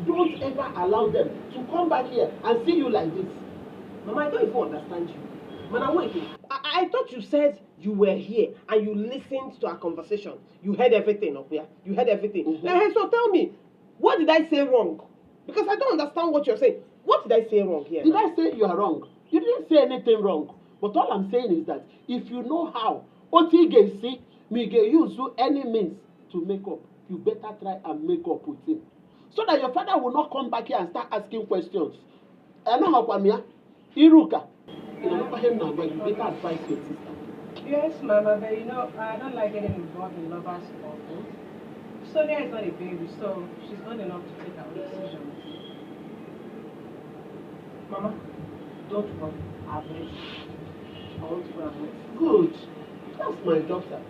Don't ever allow them to come back here and see you like this. Mama, I don't even understand you. Mama, wait. I thought you said you were here and you listened to our conversation. You heard everything up here. You heard everything. So tell me, what did I say wrong? Because I don't understand what you're saying. What did I say wrong here? Did I say you are wrong? You didn't say anything wrong. But all I'm saying is that if you know how, Otigesi, me use any means to make up, you better try and make up with him. So that your father will not come back here and start asking questions. Iruka, you better advise your sister. Yes, Mama, but you know, I don't like getting involved in lovers' problems. Sonia is not a baby, so she's old enough to take her own decisions. Mama, don't worry. I've read. I want to go and rest. Good. That's my daughter.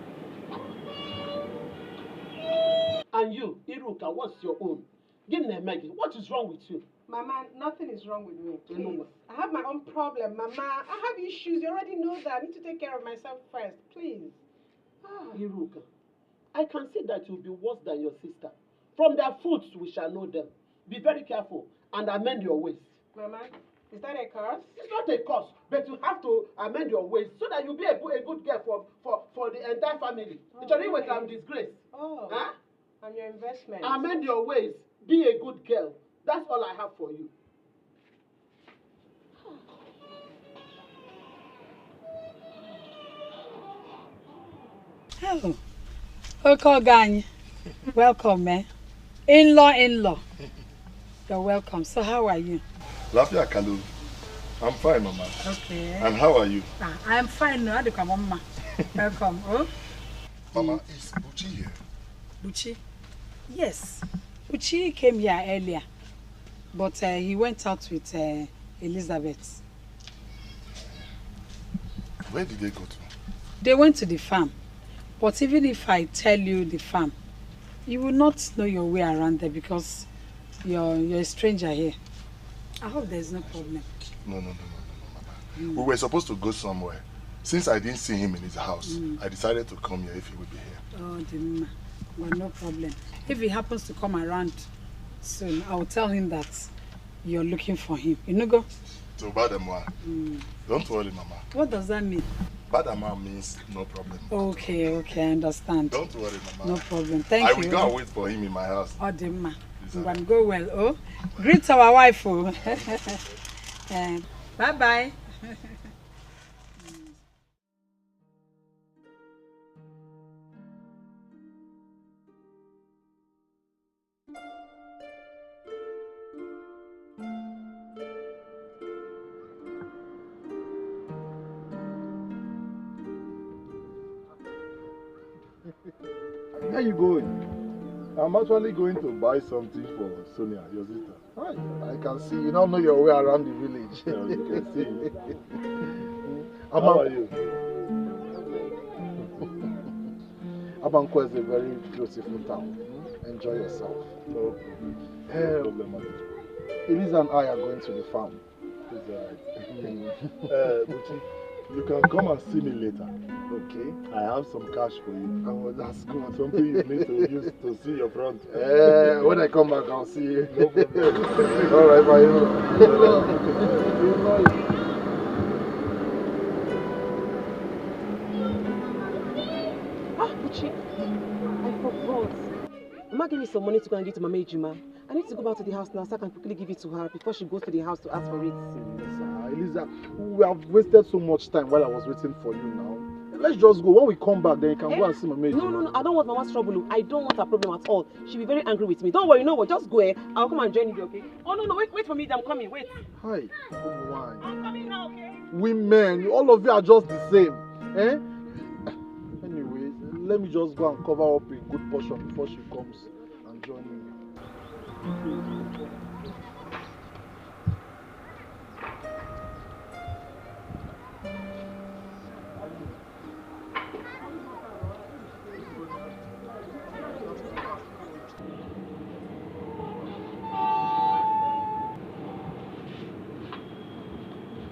And you, Iruka, what's your own? Give me a Maggie. What is wrong with you? Mama, nothing is wrong with me, please. I have my own problem, Mama. I have issues. You already know that. I need to take care of myself first, please. Iruka, I can see that you'll be worse than your sister. From their fruits we shall know them. Be very careful and amend your ways. Mama, is that a curse? It's not a curse, but you have to amend your ways so that you'll be a good girl for the entire family. It's only when I'm disgraced. Oh, huh? I'm your investment. Amend your ways. Be a good girl. That's all I have for you. Hello. Okay, welcome, man. In-law. You're welcome. So how are you? Lafia Kalu. I'm fine, Mama. Okay. And how are you? I'm fine now. Mama. Welcome. Oh? Mama, is Buchi here? Buchi? Yes. Buchi came here earlier. But he went out with Elizabeth. Where did they go to? They went to the farm. But even if I tell you the farm, you will not know your way around there because you're a stranger here. I hope there's no problem. No, Mama. We were supposed to go somewhere. Since I didn't see him in his house, I decided to come here if he would be here. Oh, Dimma. Well, no problem. If he happens to come around soon, I will tell him that you're looking for him. You know, go? So Badamwa. Don't worry, Mama. What does that mean? Badamwa means no problem. Okay, I understand. Don't worry, Mama. No problem. Thank you. I will go and wait for him in my house. Oh, Dimma. I'm going to go well. Oh, greet our wife. Oh. Bye-bye. Where are you going? I'm actually going to buy something for Sonia, your sister. Right. I can see you don't know your way around the village. Yeah, you can see. How are you? Abanko is a very beautiful town. Enjoy yourself. No problem. Elisa and I are going to the farm. It's alright. Buchi, you can come and see me later. Okay? I have some cash for you. Oh, that's good. Something you need to use to see your front. When I come back, I'll see you. No problem. Alright, bye. Buchi, I forgot. Mama gave me some money to go and give to Mama Ejima. I need to go back to the house now so I can quickly give it to her before she goes to the house to ask for it. Elisa, we have wasted so much time while I was waiting for you now. Let's just go. When we come back, then you can go and see Mama Ejima. No, I don't want Mama's trouble. I don't want her problem at all. She'll be very angry with me. Don't worry, you know what? Just go ahead. I'll come and join you, okay? Oh, no, wait for me. I'm coming. Wait. Hi. Oh, why? I'm coming now, okay? Women, all of you are just the same. Eh? Anyway, let me just go and cover up a good portion before she comes and join me.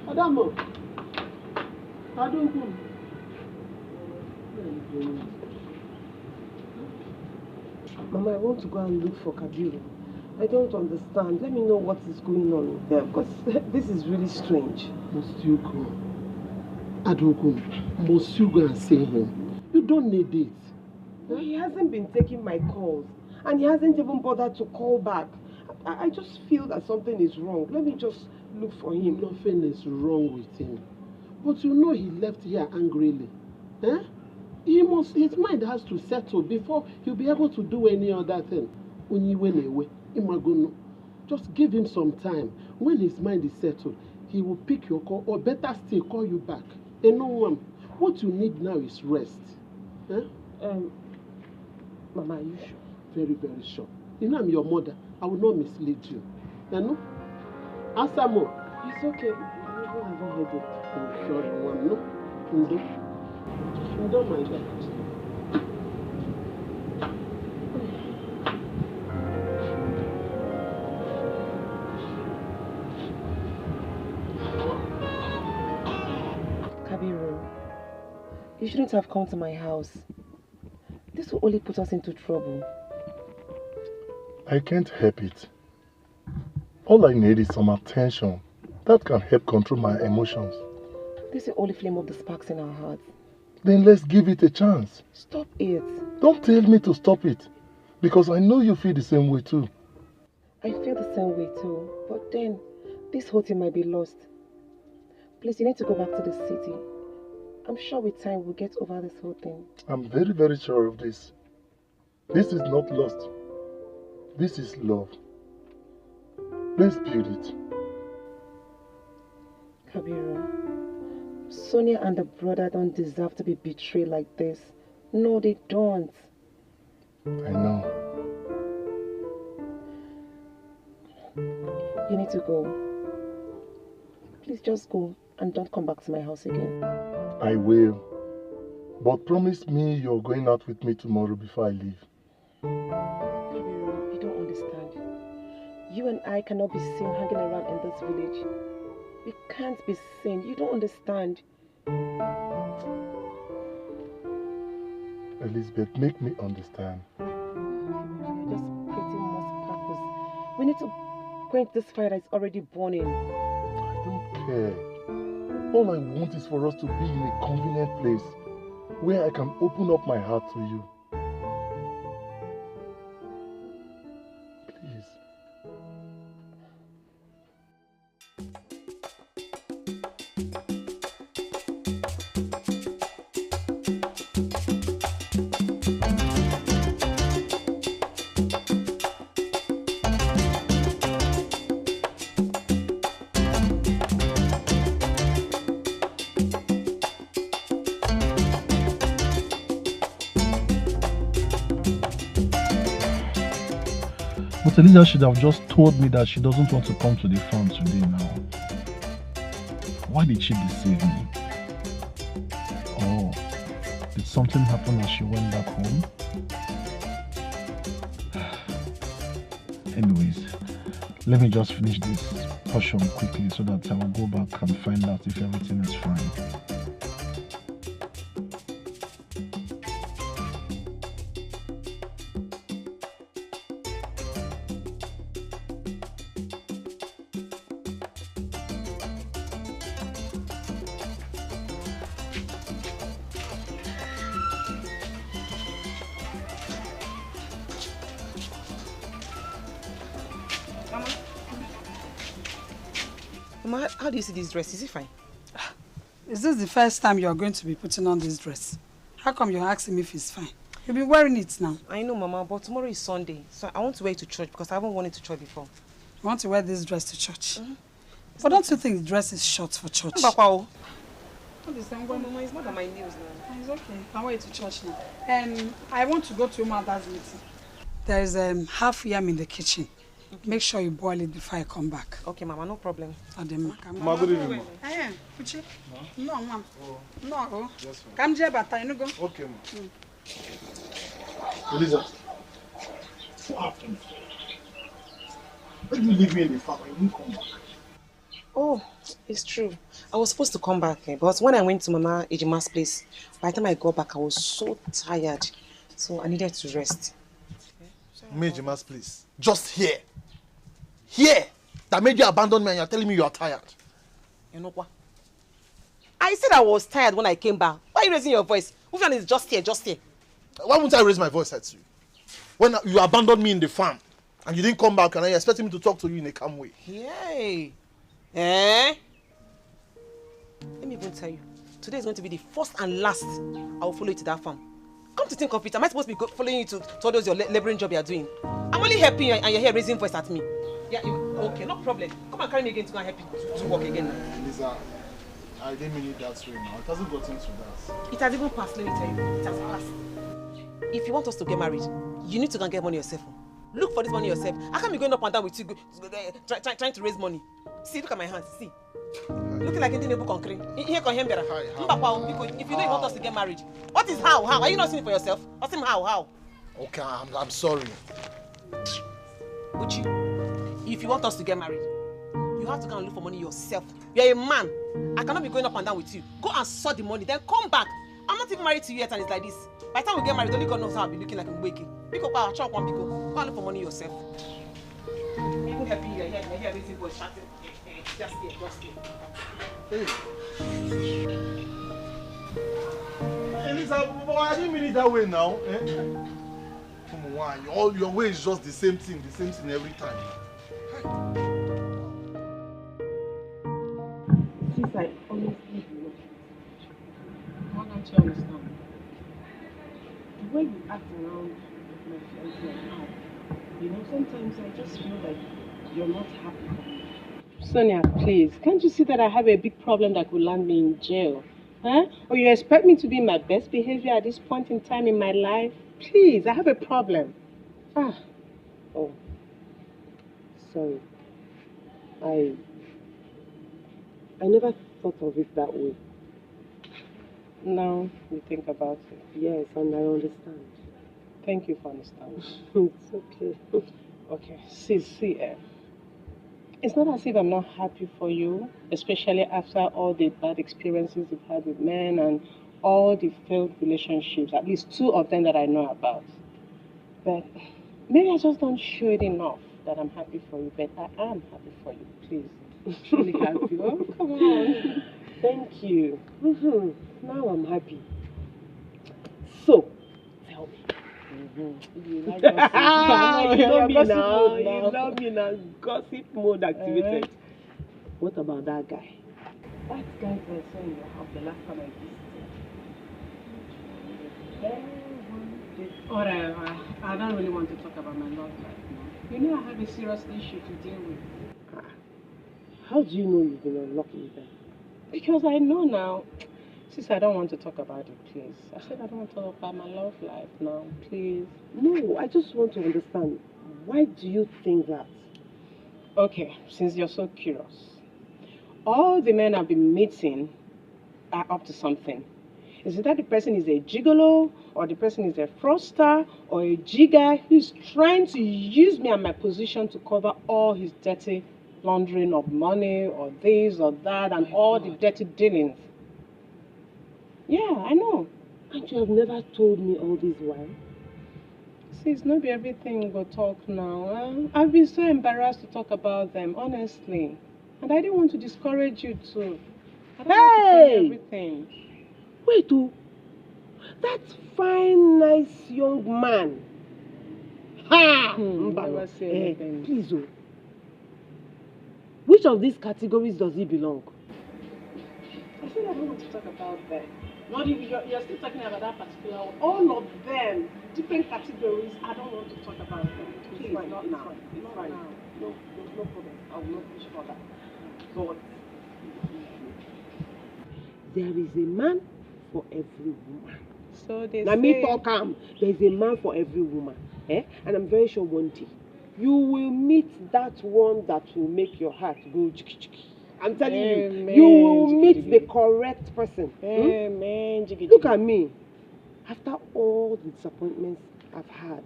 Adamo, I don't know. Mama, I want to go and look for Kabiru. I don't understand. Let me know what is going on there because this is really strange. Must you go? Adogo, must you go and see him? You don't need it. He hasn't been taking my calls and he hasn't even bothered to call back. I just feel that something is wrong. Let me just look for him. Nothing is wrong with him. But you know he left here angrily. Eh? His mind has to settle before he'll be able to do any other thing. Just give him some time. When his mind is settled, he will pick your call or better still call you back. And no one. What you need now is rest. Eh? Mama, are you sure? Very, very sure. You know I'm your mother. I will not mislead you. You know? Answer more. It's okay. I haven't heard it. I'm sure you want no? You don't mind that. Kabiru, you shouldn't have come to my house. This will only put us into trouble. I can't help it. All I need is some attention. That can help control my emotions. This will only flame up the sparks in our hearts. Then let's give it a chance. Stop it. Don't tell me to stop it. Because I know you feel the same way too. I feel the same way too. But then, this whole thing might be lost. Please, you need to go back to the city. I'm sure with time we'll get over this whole thing. I'm very, very sure of this. This is not lost. This is love. Let's build it. Kabiru, Sonia and the brother don't deserve to be betrayed like this. No, they don't. I know. You need to go. Please just go and don't come back to my house again. I will. But promise me you're going out with me tomorrow before I leave. Kabiru, you don't understand. You and I cannot be seen hanging around in this village. We can't be seen. You don't understand. Elizabeth, make me understand. We're just creating more sparkles. We need to quench this fire that's already burning. I don't care. All I want is for us to be in a convenient place where I can open up my heart to you. Please. But Eliza should have just told me that she doesn't want to come to the farm today now. Why did she deceive me? Oh, did something happen as she went back home? Anyways, let me just finish this portion quickly so that I will go back and find out if everything is fine. Mama, how do you see this dress? Is it fine? Is this the first time you're going to be putting on this dress? How come you're asking me if it's fine? You've been wearing it now. I know, Mama, but tomorrow is Sunday, so I want to wear it to church because I haven't worn it to church before. You want to wear this dress to church? But don't you think the dress is short for church? Mama, it's not on my nails now. It's okay. I'll wear it to church now. I want to go to your mother's meeting. There's half yam in the kitchen. Okay. Make sure you boil it before I come back. Okay, Mama, no problem. Mama, good evening. Hey, Kuchi. No, Mama. No. Yes, come here, but I go. Okay, Mama. Eliza, what happened? Why did you leave me in the farm and you didn't come back? Oh, it's true. I was supposed to come back, but when I went to Mama Ejima's place, by the time I got back, I was so tired. So I needed to rest. Mejima's place. Just here. Here. That made you abandon me and you're telling me you're tired. You know what? I said I was tired when I came back. Why are you raising your voice? Which one is just here, just here? Why wouldn't I raise my voice at you? When you abandoned me in the farm and you didn't come back and you're expecting me to talk to you in a calm way. Yay. Eh? Let me even tell you. Today is going to be the first and last I will follow you to that farm. Come to think of it, am I supposed to be following you to all those your laboring job you are doing? I'm only helping you and you're here raising voice at me. Yeah, okay, no problem. Come and carry me again to go and help you to work again now. Lisa, I didn't mean it that way now. It hasn't gotten to that. It has even passed, let me tell you. It has passed. If you want us to get married, you need to go and get money yourself. Look for this money yourself. I can't be going up and down with you trying to raise money. See, look at my hands, see. Looking like anything in a book on cream. Here come better. If you know you want us to get married, what is how? How? Are you not seeing it for yourself? Ask him how? Okay, I'm sorry. Uchi, if you want us to get married, you have to go and look for money yourself. You're a man. I cannot be going up and down with you. Go and sort the money, then come back. I'm not even married to you yet and it's like this. By the time we get married, only God knows how I'll be looking like I'm waking. Pick up our chop one, pick up. Go and look for money yourself. Even helping you, you're here raising voice, shouting. Just here. Hey, Lisa, I didn't mean it that way now. Eh? Come on, all your way is just the same thing every time. Since I honestly do not, why don't you understand? The way you act around my fiancé and I, sometimes I just feel like you're not happy for me. Sonia, please, can't you see that I have a big problem that could land me in jail? Huh? Or you expect me to be in my best behavior at this point in time in my life? Please, I have a problem. Oh, sorry. I never thought of it that way. Now you think about it. Yes, and I understand. Thank you for understanding. It's okay. Okay, see, it's not as if I'm not happy for you, especially after all the bad experiences you've had with men and all the failed relationships, at least 2 of them that I know about. But maybe I just don't show it enough that I'm happy for you, but I am happy for you, please. Truly happy. Oh, come on. Thank you. Now I'm happy. So, tell me. You like gossip. You love me now. Gossip mode activated. What about that guy? That guy that I saw in your house the last time I visited. Whatever. I don't really want to talk about my love life now. You know I have a serious issue to deal with. How do you know you've been unlucky with them? Because I know now. Since I don't want to talk about it, please. I said I don't want to talk about my love life now, please. No, I just want to understand. Why do you think that? Okay, since you're so curious. All the men I've been meeting are up to something. Is it that the person is a gigolo, or the person is a fraudster, or a jigger who's trying to use me and my position to cover all his dirty laundering of money, or this or that, and all the dirty dealings? Yeah, I know. And you have never told me all this while. See, it's not everything we'll talk now. I've been so embarrassed to talk about them, honestly. And I didn't want to discourage you too. I don't want to tell you everything. Wait, that fine, nice young man. Ha! Never say anything. Please, which of these categories does he belong? I said I don't want to talk about that. Not even, you're still talking about that particular one. All of them, different categories, I don't want to talk about them. Please, not now. It's fine. No problem. I will not push for that. But there is a man for every woman. So they now say... me talk there is a man for every woman. And I'm very sure one day, you will meet that one that will make your heart go jiki-jiki. I'm telling you, you will meet the correct person. Amen. Look at me. After all the disappointments I've had,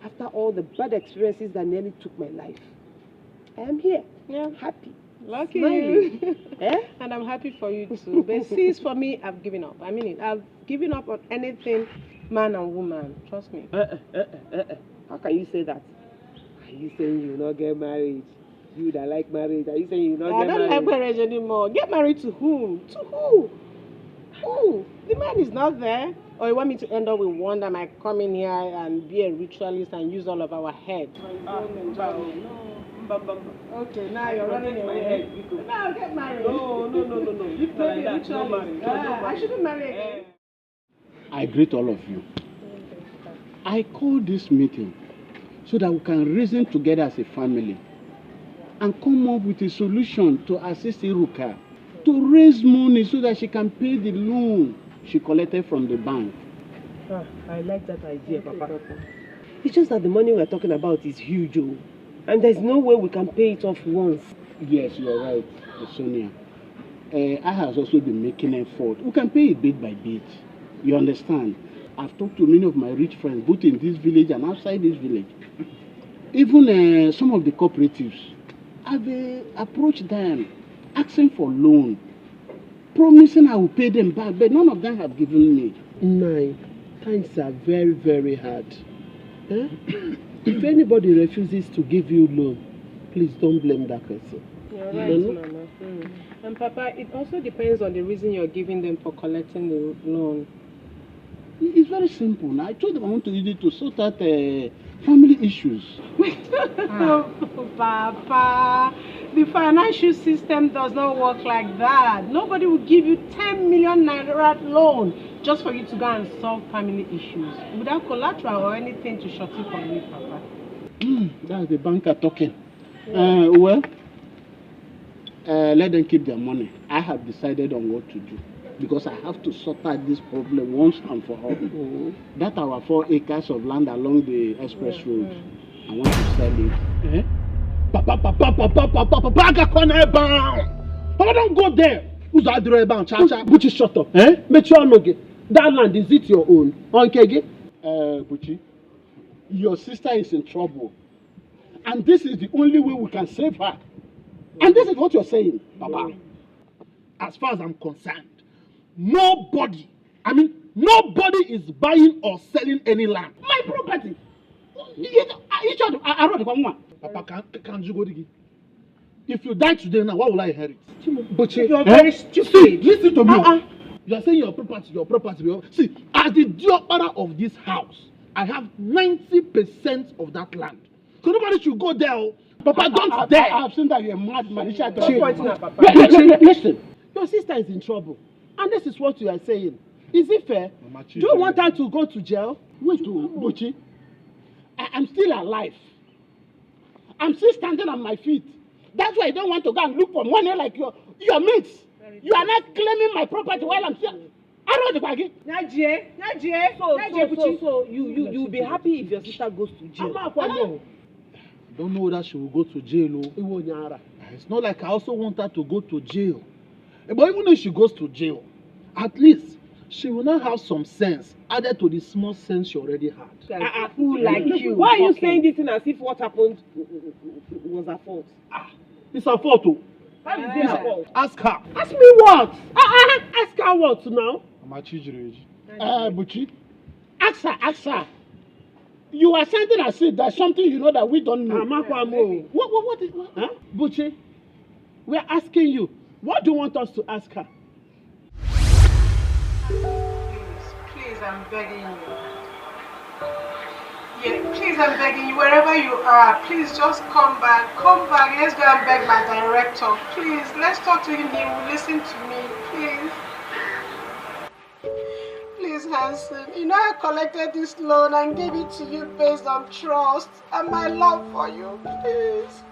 after all the bad experiences that nearly took my life, I am here. Yeah. I'm happy. Lucky you. And I'm happy for you too. But see, for me, I've given up. I mean it. I've given up on anything, man and woman. Trust me. How can you say that? Are you saying you will not get married? You that like marriage, are you saying you will not get married? I don't like marriage anymore. Get married to whom? To who? Who? The man is not there. Or you want me to end up with one that might come in here and be a ritualist and use all of our head? Okay, now you're running away. Now get married. No. If not like that, don't marry. I shouldn't marry again. I greet all of you. I call this meeting so that we can reason together as a family and come up with a solution to assist Iruka to raise money so that she can pay the loan she collected from the bank. I like that idea, Papa. It's just that the money we're talking about is huge, and there's no way we can pay it off once. Yes, you're right, Sonia. I have also been making effort. We can pay it bit by bit. You understand? I've talked to many of my rich friends, both in this village and outside this village. Even some of the cooperatives. I've approached them, asking for loan, promising I will pay them back, but none of them have given me. Times are very, very hard. If anybody refuses to give you loan, please don't blame that person. You're right, Mama. And Papa, it also depends on the reason you're giving them for collecting the loan. It's very simple. Now, I told them I want to use it to sort out family issues. Papa, the financial system does not work like that. Nobody will give you 10 million naira loan just for you to go and solve family issues without collateral or anything to shut it for me, Papa. That's the banker talking. Well, let them keep their money. I have decided on what to do because I have to sort out this problem once and for all. That our 4 acres of land along the express road, I want to sell it. Papa, don't go there. Who's that driver bound? Buchi, shut up. Make sure no get. That land, is it your own? Okay, Buchi, your sister is in trouble. And this is the only way we can save her. And this is what you're saying, Papa. As far as I'm concerned, nobody is buying or selling any land. My property. Papa, can't you go to if you die today now, what will I inherit? But you're very stupid. See, listen to me. You are saying your property. See, as the diopara of this house, I have 90% of that land. So nobody should go there. Papa, don't dare. I have seen that you're a madman. Listen, your sister is in trouble. And this is what you are saying. Is it fair? Mama, do you want her to go to jail? Wait, Buchi. I'm still alive. I'm still standing on my feet. That's why I don't want to go and look for money like your mates. You are not claiming my property while I'm still. I don't know the Nadia. So you'll be happy if your sister goes to jail. I don't know whether she will go to jail. It's not like I also want her to go to jail. But even if she goes to jail, at least she will not have some sense added to the small sense she already had. A fool like you. Why are you saying this thing as if what happened was her fault? It's her fault. How is it her fault? Ask her. Ask me what? Ask her what now? Buchi. Ask her. You are sending us there's something you know that we don't know. What is what? Buchi, we are asking you. What do you want us to ask her? Please, I'm begging you. Yeah, please, I'm begging you, wherever you are, please just come back. Let's go and beg my director. Please, let's talk to him. He will listen to me, please. Please, Hanson, you know I collected this loan and gave it to you based on trust and my love for you. Please.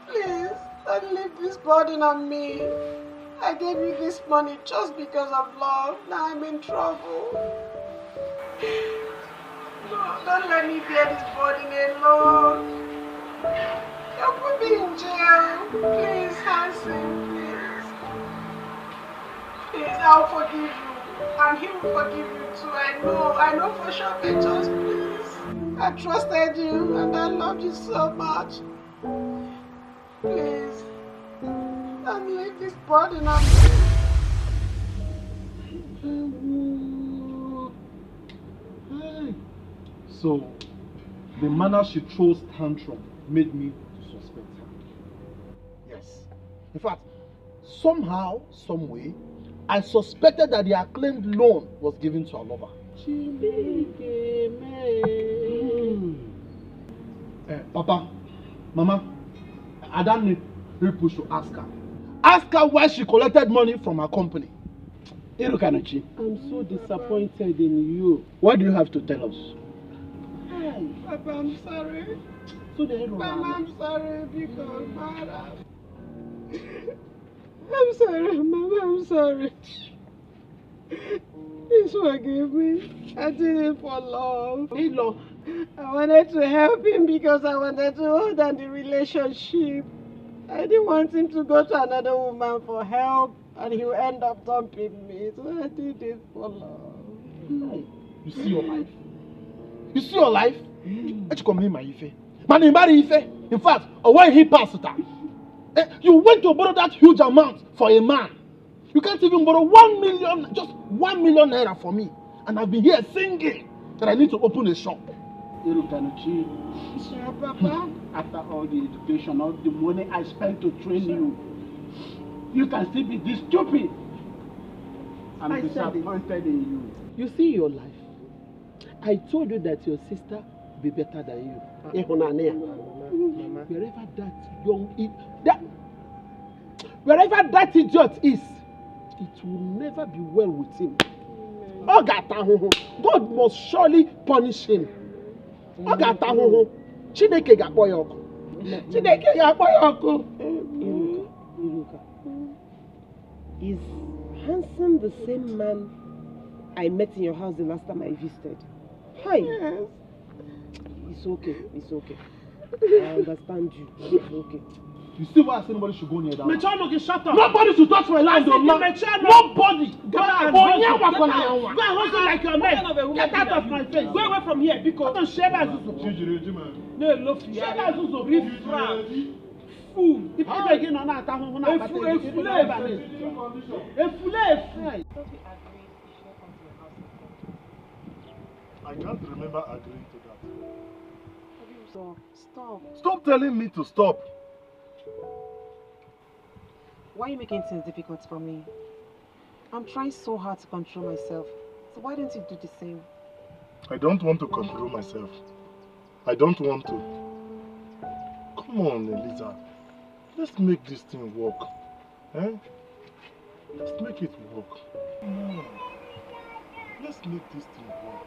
Please, don't leave this burden on me. I gave you this money just because of love. Now I'm in trouble. No, don't let me bear this burden alone. Don't put me in jail. Please, Hanson, please. Please, I'll forgive you. And he will forgive you too. I know for sure, but just please. I trusted you and I loved you so much. Please, don't leave this burden on me. So, the manner she throws tantrum made me suspect her. Yes. In fact, somehow, some way, I suspected that the acclaimed loan was given to her lover. Papa, Mama, I don't need people to ask her. Ask her why she collected money from her company. Irukanuchi, I'm so disappointed in you. What do you have to tell us? Hi, Papa, I'm sorry. Mama, I'm sorry because Mama. I'm sorry, Mama, I'm sorry. Please forgive me. I did it for love. I wanted to help him because I wanted to hold on the relationship. I didn't want him to go to another woman for help and he'll end up dumping me. So I did it for love. You see your life? You see your life? What you come in my Ife? Man, you marry Ife. In fact, why he passed it? You went to borrow that huge amount for a man. You can't even borrow 1 million, just 1 million naira for me. And I've been here singing that I need to open a shop. Irukanuchi, Sure, Papa. after all the education, all the money I spent to train you, you can still be this stupid. I'm disappointed in you. You see your life. I told you that your sister will be better than you. Mama. Wherever that idiot is, it will never be well with him. God must surely punish him. Chineke ga-akpọ ya ọkụ. Iruka. Is Handsome the same man I met in your house the last time I visited? Hi. Yes. It's okay. It's okay. I understand you. It's okay. You see why I say nobody should go near that? Mechonogi, shut up. Nobody should touch my land, though. Nobody. Go and hustle like your mate. Get out of my face. Go away from here because don't share my Zuzu. No, love you. Share my Zuzu. Fool. If you begin on that, I'm going to I can't remember agreeing to that. Stop. Stop telling me to stop. Why are you making things difficult for me? I'm trying so hard to control myself. So why don't you do the same? I don't want to control myself. I don't want to. Come on, Eliza. Let's make this thing work. Eh? Let's make it work. Come on. Let's make this thing work.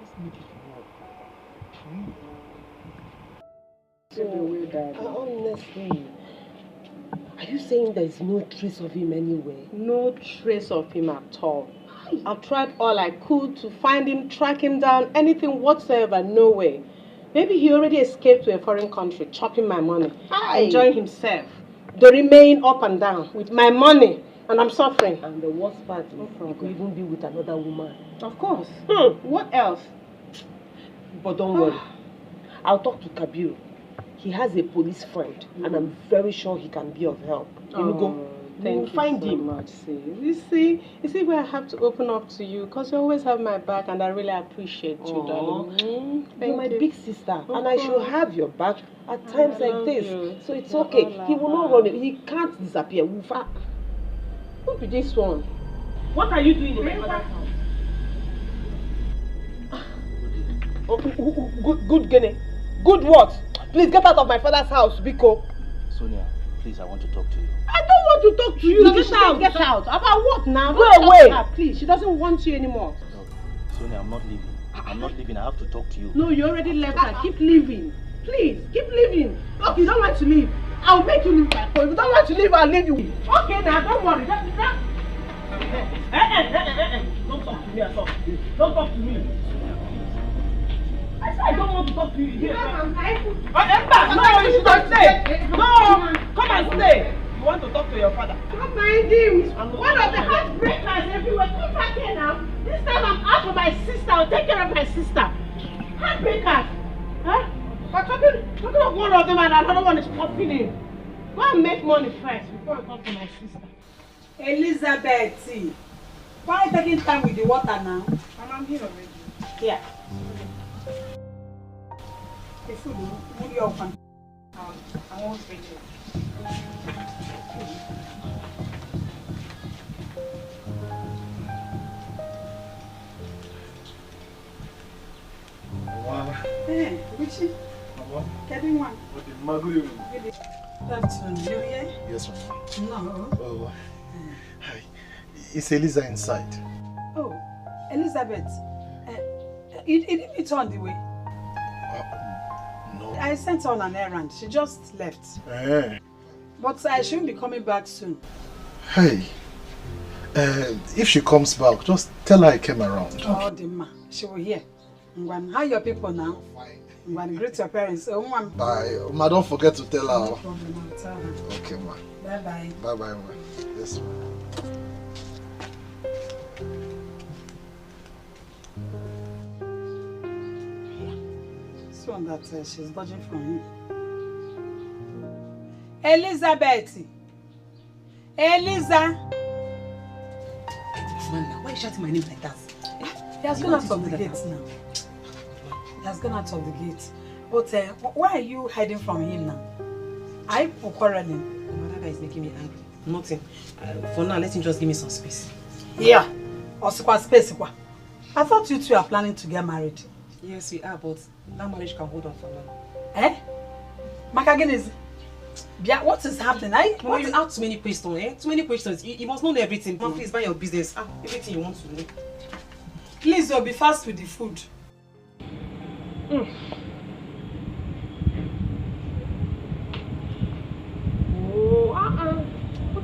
Let's make it work. Honestly, are you saying there is no trace of him anywhere? No trace of him at all. I've tried all I could to find him, track him down, anything whatsoever, no way. Maybe he already escaped to a foreign country, chopping my money, enjoying himself, remain up and down with my money, and I'm suffering. And the worst part is he could even be with another woman. Of course. What else? But don't worry. I'll talk to Kabir. He has a police friend, and I'm very sure he can be of help. Here we go. Thank you find so him. much, sis. You see where I have to open up to you, because you always have my back, and I really appreciate you, darling. You're my big sister, and I should have your back at times like this. So it's okay. He will not run it. He can't disappear. Who be this one? What are you doing in my mother's house? Good Gene. Good what? Please get out of my father's house, Biko. Sonia, please, I want to talk to you. I don't want to talk to you. Get out. About what now? Go away. Please, she doesn't want you anymore. No, Sonia, I'm not leaving. I'm not leaving. I have to talk to you. No, you already left her. Keep leaving. Please, keep leaving. Look, you don't want to leave. I'll make you leave my phone. If you don't want to leave, I'll leave you. Okay, now, don't worry. Don't talk to me at all. Don't talk to me. I said I don't want to talk to you here. No, you should not stay. No, come and stay. You want to talk to your father? Don't mind him. One of the heartbreakers everywhere. Come back here now. This time I'm out for my sister. I'll take care of my sister. Heartbreakers. Huh? But talking of one of them and another one is popping in. Go and make money first before you talk to my sister. Elizabeth, Why are you taking time with the water now? I'm here already. Here. The food, what do you want? I want Rachel. Hey, Richie. Mama. Getting one. Good evening. Good afternoon. You here? Yes, Mama. No. Oh, hi. Is Eliza inside? Oh, Elizabeth. You didn't meet her on the way. No. I sent her on an errand. She just left. Eh. But I shouldn't be coming back soon. Hey. If she comes back, just tell her I came around. Oh, the ma. She will hear. Ngwan, how are your people now? Fine. Ngwan, greet your parents. Oh, ma'am. Bye. Ma, don't forget to tell her. No problem, I'll tell her. Okay, ma. Bye-bye. Bye-bye, ma. Yes, ma. This one that she's dodging from him. Elizabeth! Eliza! Man, why are you shouting my name like that? He has gone out of the gate now. He has gone out of the gate. But why are you hiding from him now? Are you quarreling? That guy is making me angry. Nothing. For now, let him just give me some space. Yeah. Or space. I thought you two are planning to get married. Yes, we are, but that marriage can hold on for now. Eh? Makagenezi? What is happening? Mama, you ask too many questions, eh? Too many questions. You must know everything. Mama, please mind your business. Everything you want to know. Please, you'll be fast with the food. What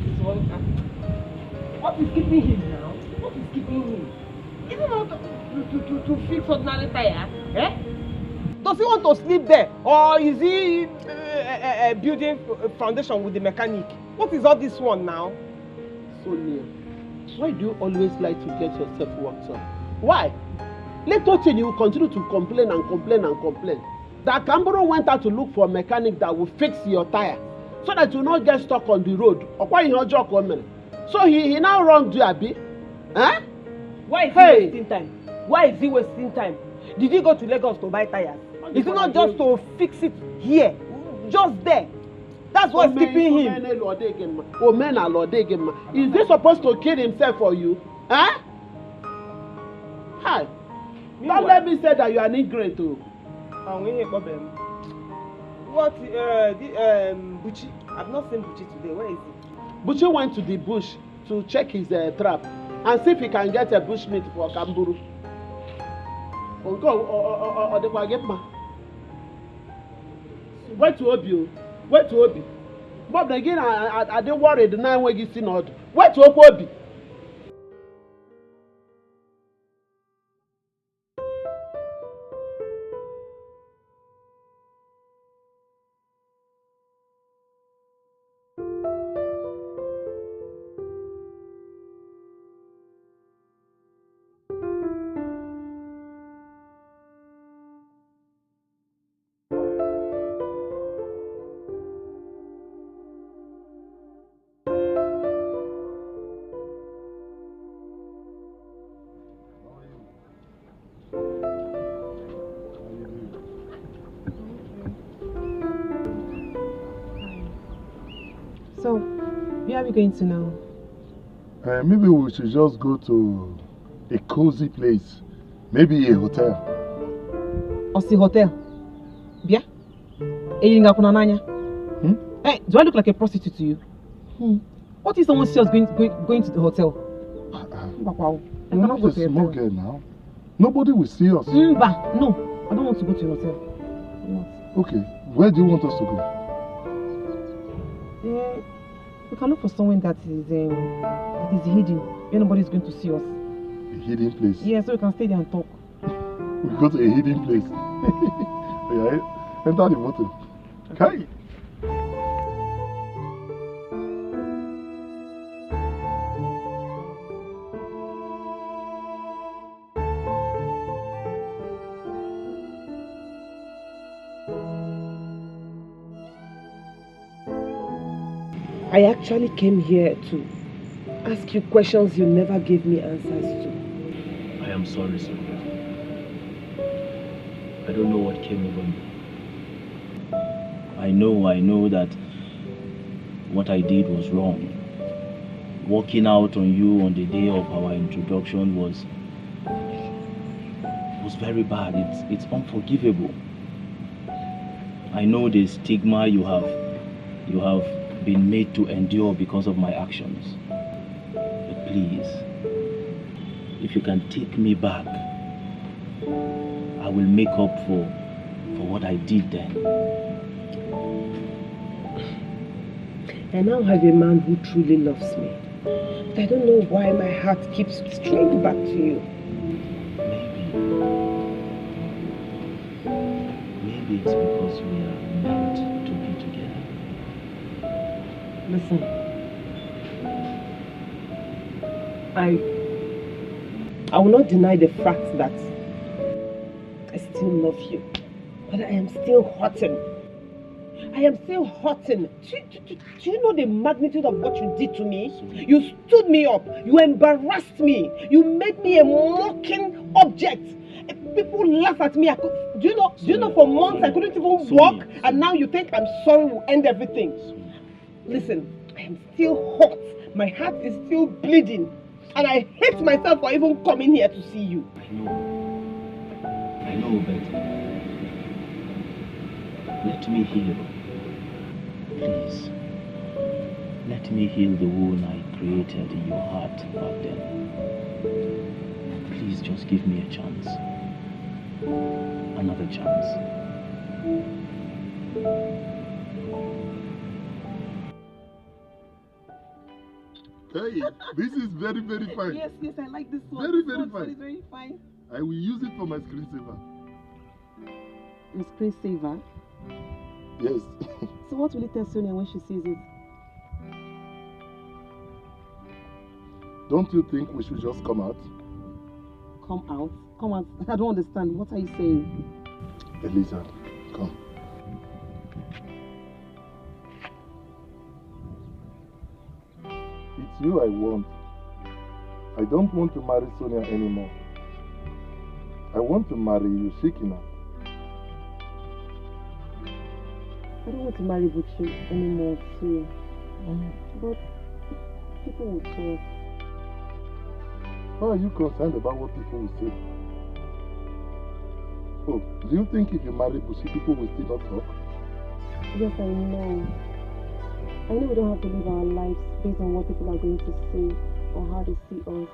is wrong? What is keeping him now? What is keeping him? Is he not to fix ordinary tire? Eh? Does he want to sleep there? Or is he building foundation with the mechanic? What is all this one now? Sonia, why do you always like to get yourself worked up? Why? Later on, you will continue to complain and complain and complain. That Kamboro went out to look for a mechanic that will fix your tire so that you will not get stuck on the road. So he now wronged you, Abi. Huh? Why is he wasting time? Why is he wasting time? Did he go to Lagos to buy tires? Is it not just to fix it here? Just there. That's what's keeping him. Is he supposed to kill himself for you? Huh? Hi. Don't let me say that you are an ingrate too. Problem. What Buchi? I've not seen Buchi today. Where is he? Buchi went to the bush to check his trap and see if he can get a bush meat for Kamburu. Wait to Obi. Wait to Obi. But again, I didn't worry the 9 weeks in order. Wait to Obi. So, where are we going to now? Maybe we should just go to a cozy place. Maybe a hotel. Osi hotel? Bia? Hey, do I look like a prostitute to you? What if someone sees us going to the hotel? You're not a small girl now. Nobody will see us. No, I don't want to go to a hotel. Okay, where do you want us to go? We can look for somewhere that is hidden, where nobody is going to see us. A hidden place? Yeah, so we can stay there and talk. We go to a hidden place. Yeah, enter the motor. Okay. I actually came here to ask you questions you never gave me answers to. I am sorry, Sonia. I don't know what came over me. I know that what I did was wrong. Walking out on you on the day of our introduction was very bad. It's unforgivable. I know the stigma you have been made to endure because of my actions. But please, if you can take me back, I will make up for what I did then. I now have a man who truly loves me. But I don't know why my heart keeps straying back to you. Maybe it's because we are meant to be together. Listen. I will not deny the fact that I still love you. But I am still hurting. I am still hurting. Do you know the magnitude of what you did to me? You stood me up. You embarrassed me. You made me a mocking object. People laugh at me. Do you know for months I couldn't even walk, and now you think I'm sorry will end everything. Listen, I am still hot. My heart is still bleeding. And I hate myself for even coming here to see you. I know, Betty. Let me heal. Please. Let me heal the wound I created in your heart back then. Please just give me a chance. Another chance. Hey, this is very, very fine. Yes, I like this one. Very, very fine. Very fine. I will use it for my screensaver. Your screensaver? Yes. So what will you tell Sonia when she sees it? Don't you think we should just come out? Come out? Come out? I don't understand. What are you saying? Elisa, come. It's you I want. I don't want to marry Sonia anymore. I want to marry you, Shikina. I don't want to marry Buchi anymore too. But people will talk. Why are you concerned about what people will say? Oh, do you think if you marry Buchi, people will still not talk? Yes, I know. I know we don't have to live our lives based on what people are going to say or how they see us.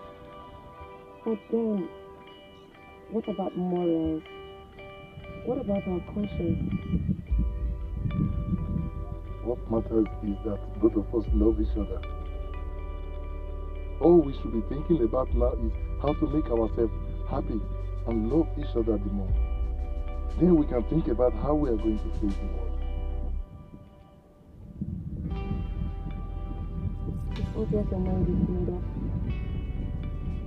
But then, what about morals? What about our conscience? What matters is that both of us love each other. All we should be thinking about now is how to make ourselves happy and love each other the more. Then we can think about how we are going to face the world. It's obvious your mind is made up.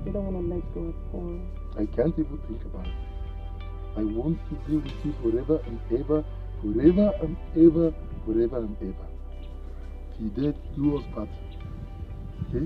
You don't want to let go at all. I can't even think about it. I want to be with you forever and ever, forever and ever, forever and ever. Till death do us part. Okay?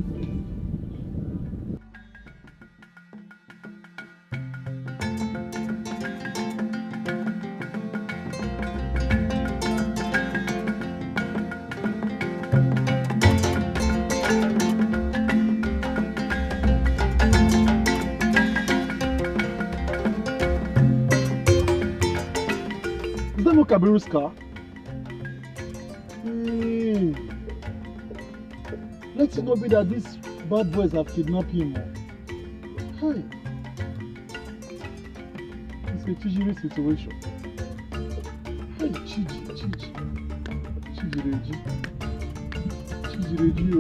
Is that not Kabiru's car? Let it not be that these bad boys have kidnapped him. Hey. It's a Chijiri situation. Hey, Chijireji, oh.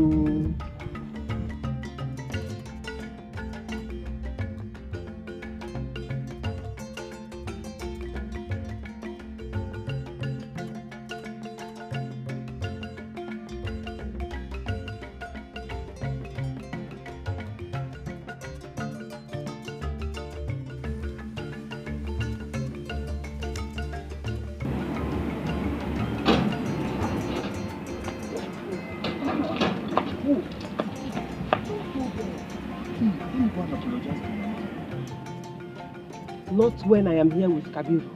have apologized to my mom. Not when I am here with Kabiru.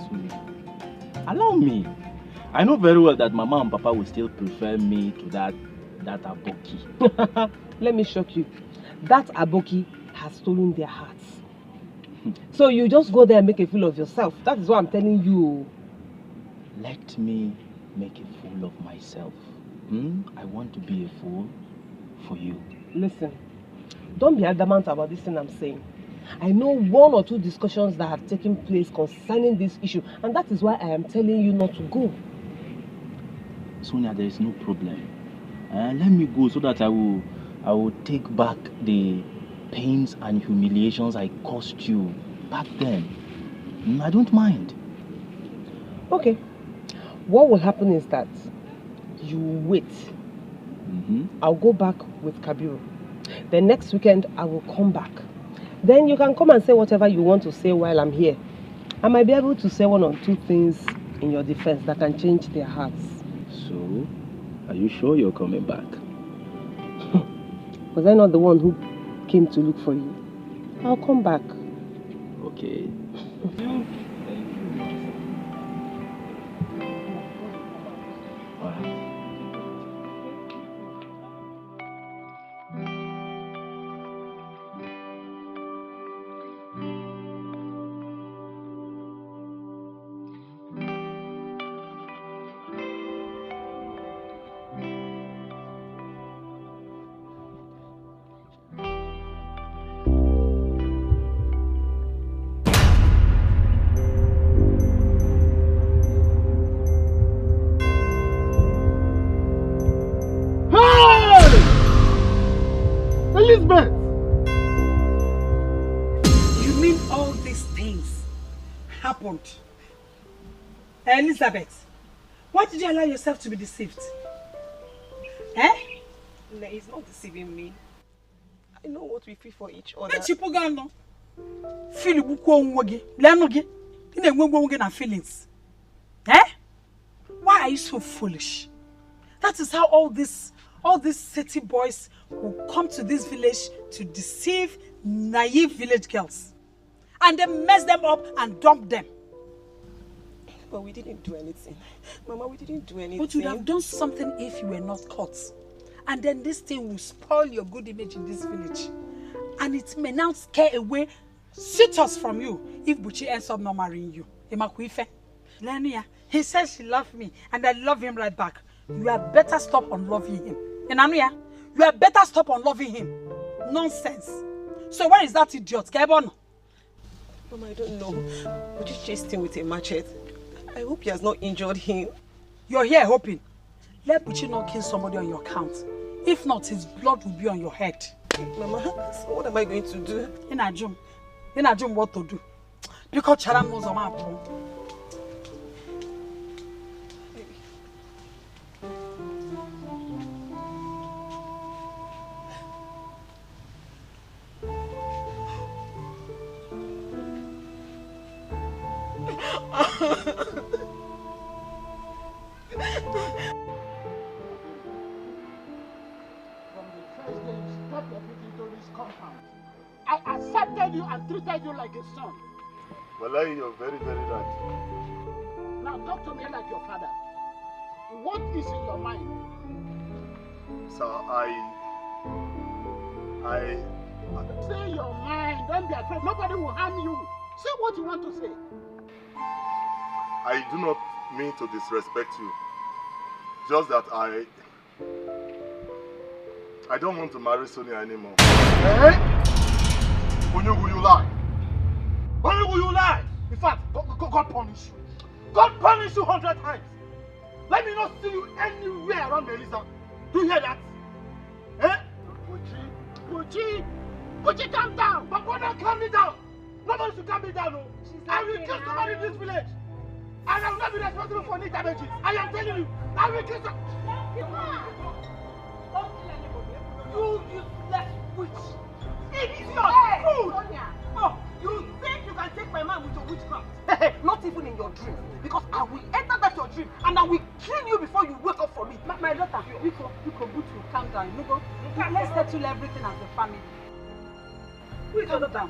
Sonia, allow me. I know very well that Mama and Papa will still prefer me to that aboki. Let me shock you. That aboki has stolen their hearts. So you just go there and make a fool of yourself. That is what I'm telling you. Let me make a fool of myself. I want to be a fool for you. Listen, don't be adamant about this thing I'm saying. I know 1 or 2 discussions that have taken place concerning this issue, and that is why I am telling you not to go. Sonia, there is no problem. Let me go so that I will take back the pains and humiliations I caused you back then. I don't mind. Okay. What will happen is that you wait. I'll go back with Kabiru. Then next weekend, I will come back. Then you can come and say whatever you want to say while I'm here. I might be able to say 1 or 2 things in your defense that can change their hearts. So, are you sure you're coming back? Was I not the one who came to look for you? I'll come back. Okay. Elizabeth! You mean all these things happened? Elizabeth, why did you allow yourself to be deceived? Eh? No, he's not deceiving me. I know what we feel for each other. Feelings. Eh? Why are you so foolish? That is how all these city boys will come to this village to deceive naive village girls. And then mess them up and dump them. But we didn't do anything. Mama, we didn't do anything. But you'd have done something if you were not caught. And then this thing will spoil your good image in this village. And it may now scare away suitors from you if Buchi ends up not marrying you. Lenia, he says she loves me and I love him right back. You had better stop on loving him. You had better stop on loving him. Nonsense. So where is that idiot? Mama, I don't know. Would you chased him with a machete? I hope he has not injured him. You're here hoping. Let Buchi not kill somebody on your account. If not, his blood will be on your head. Mama, so what am I going to do? Inajum what to do. Because Charam knows on my phone. I accepted you and treated you like a son. Well, you're very, very right. Now talk to me like your father. What is in your mind? Sir, I say your mind. Don't be afraid. Nobody will harm you. Say what you want to say. I do not mean to disrespect you. Just that I don't want to marry Sonia anymore. Hey! Onyogu, you lie. Onyogu, you lie. In fact, God punish you. God punish you 100 times. Let me not see you anywhere around Melissa. Do you hear that? Eh? Buchi, calm down. But brother, calm me down. Nobody should calm me down. No. I will kill somebody in this village. And I will not be responsible for any damages. I am telling you. I will kill some. You useless witch. It is your food. Oh, you think you can take my man with your witchcraft? Not even in your dream. Because I will enter that your dream and I will kill you before you wake up from it. My daughter, you calm down. Let's settle everything as a family. Who is your daughter?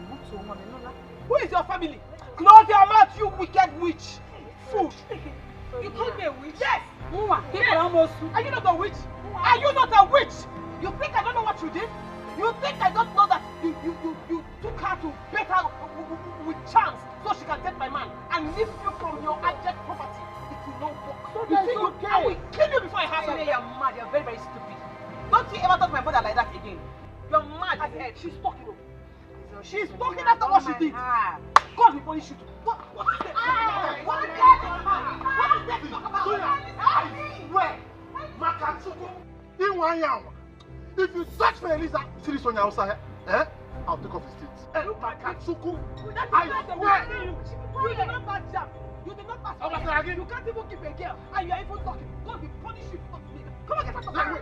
Who is your family? Close your mouth, you wicked witch! Fool! You called me a witch? Yes! Yes. Are you not a witch? Are you not a witch? You think I don't know what you did? You think I don't know that you took her to bait her with chance so she can take my man and lift you from your abject property? It will not work. So you think okay. I will kill you before I have you. You're mad. You're very, very stupid. Don't you ever touch my mother like that again. You're mad. She's talking. She's talking after what she did. God will punish you. What is that? What is that? What is that? I swear, Makatsuko, in 1 year, if you touch my Elisa, see this on your outside, I'll take off his teeth. Makatsuko, I swear. You did not pass jam. You did not pass jam. You can't even keep a girl, and you are even talking. God will punish you. Come on, get out of my way.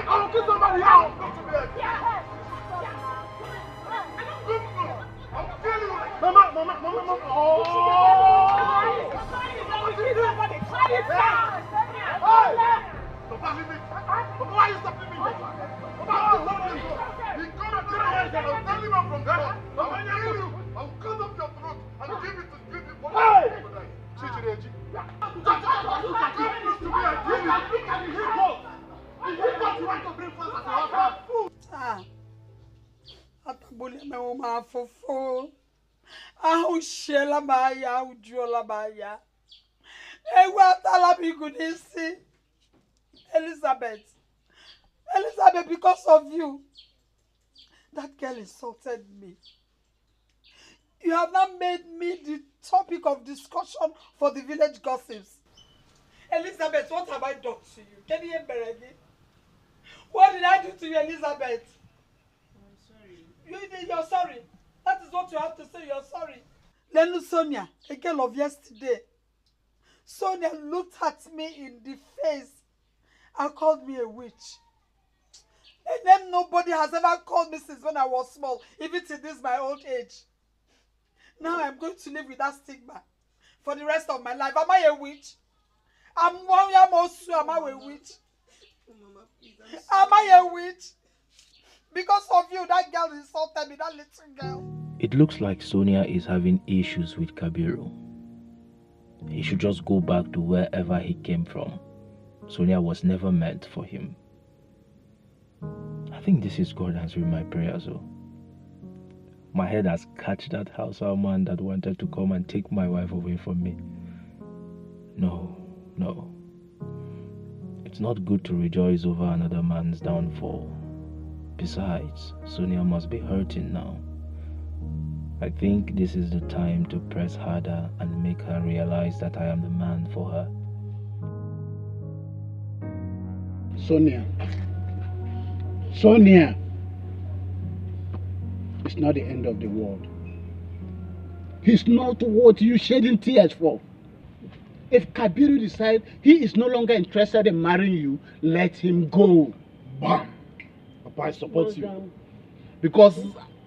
I'll kill somebody else. Mama. Oh! Papa, leave me. Papa, why are you stopping me? Papa, stop this. You come and tell me, I'll tell you I'm from God. I'll kill you. I'll cut off your throat and give it to people. Hey! Chichireji. Atabule me o ma fofo. Ahu shela maya, ahu juola maya. Ewa tala bigunisi. Elizabeth, because of you, that girl insulted me. You have now made me the topic of discussion for the village gossips. Elizabeth, what have I done to you? Can you hear me? What did I do to you, Elizabeth? I'm sorry. You're sorry. That is what you have to say. You're sorry. Then Sonia, a girl of yesterday. Sonia looked at me in the face and called me a witch. And then nobody has ever called me since when I was small, even till this my old age. Now I'm going to live with that stigma for the rest of my life. Am I a witch? Am I a witch? Am I a witch? Because of you, that girl insulted me, that little girl. It looks like Sonia is having issues with Kabiru. He should just go back to wherever he came from. Sonia was never meant for him. I think this is God answering my prayers. My head has catch that household man that wanted to come and take my wife away from me. No. It's not good to rejoice over another man's downfall. Besides, Sonia must be hurting now. I think this is the time to press harder and make her realize that I am the man for her. Sonia, it's not the end of the world. He's not what you shedding tears for. If Kabiru decides he is no longer interested in marrying you, let him go. Bam! Papa, I support you. Because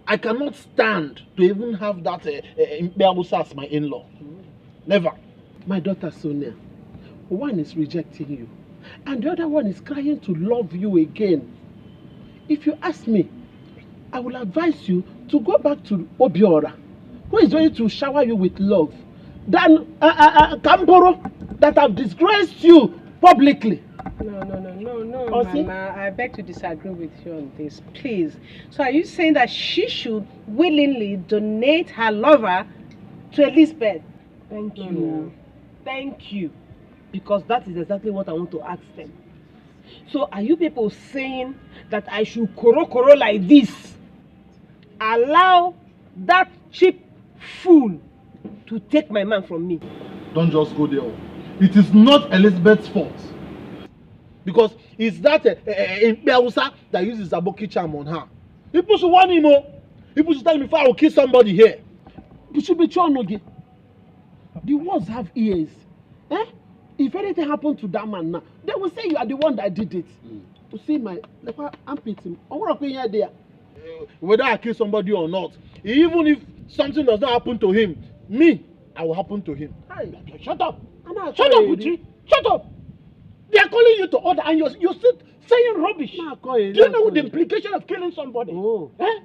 I cannot stand to even have that Mbeabusa as my in-law. Never. My daughter Sonia, one is rejecting you, and the other one is crying to love you again. If you ask me, I will advise you to go back to Obiora, who is going to shower you with love, than Kamboro, that have disgraced you publicly. No, Mama. I beg to disagree with you on this, please. So are you saying that she should willingly donate her lover to Elizabeth? Thank you. No. Thank you. Because that is exactly what I want to ask them. So are you people saying that I should koro like this? Allow that cheap fool to take my man from me? Don't just go there. It is not Elizabeth's fault. Because it's that Mbeabusa that uses Aboki charm on her. People should warn him. People should tell him if I will kill somebody here. You should be sure. The words have ears. If anything happened to that man now, they will say you are the one that did it. To see my armpit, Whether I kill somebody or not, even if something does not happen to him, me, I will happen to him. Hey, shut up! Shut up, Uchi! Shut up! They are calling you to order and you're still saying rubbish. Do you know the implication of killing somebody? Oh. Eh?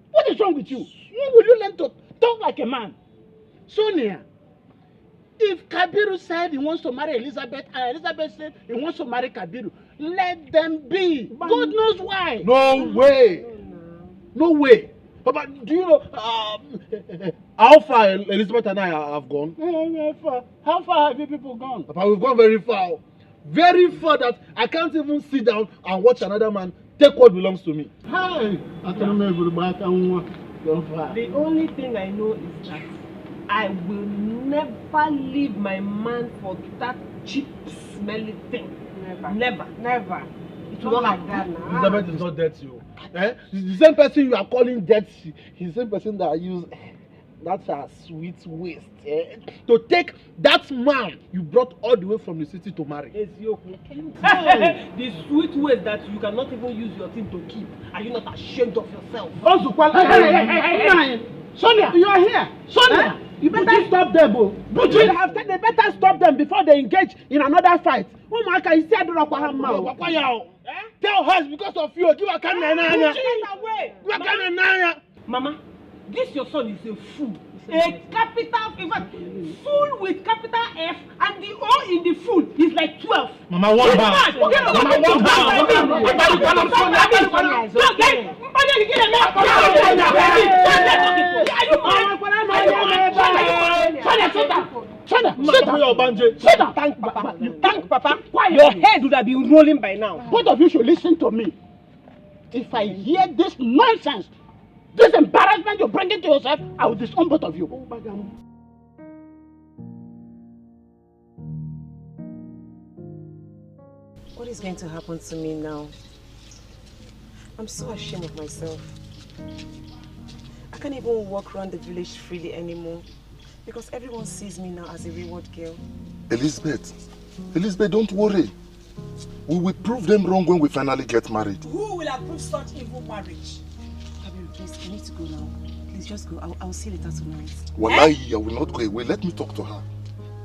What is wrong with you? When will you learn to talk like a man? Sonia, if Kabiru said he wants to marry Elizabeth and Elizabeth said he wants to marry Kabiru, let them be. God knows why. No way. No way. But do you know how far Elizabeth and I have gone? How far have you people gone? Papa, we've gone very far. Very far that I can't even sit down and watch another man take what belongs to me. Hi. The only thing I know is that I will never leave my man for that cheap, smelly thing. Never. It's not like that now. Elizabeth is not dirty. The same person you are calling dirty, he's the same person that used that's a sweet waste to take that man you brought all the way from the city to marry. The sweet waste that you cannot even use your thing to keep. Are you not ashamed of yourself? Hey, Sonia, you are here. Sonia, you better stop them. They better stop them before they engage in another fight. Oh my God, you see, I don't know. Tell her because of you. Give her Mama, this your son is a fool. A capital, in fact, fool with capital F, and the O in the fool is like 12. Mama, one bar. Thank Papa. Your head would have been rolling by now. Both of you should listen to me. If I hear this nonsense, this embarrassment you're bringing to yourself, I will disown both of you. What is going to happen to me now? I'm so ashamed of myself. I can't even walk around the village freely anymore because everyone sees me now as a wayward girl. Elizabeth, don't worry. We will prove them wrong when we finally get married. Who will approve such evil marriage? Please, I need to go now. Please just go. I'll see you later tonight. Wallahi, I will not go away. Let me talk to her.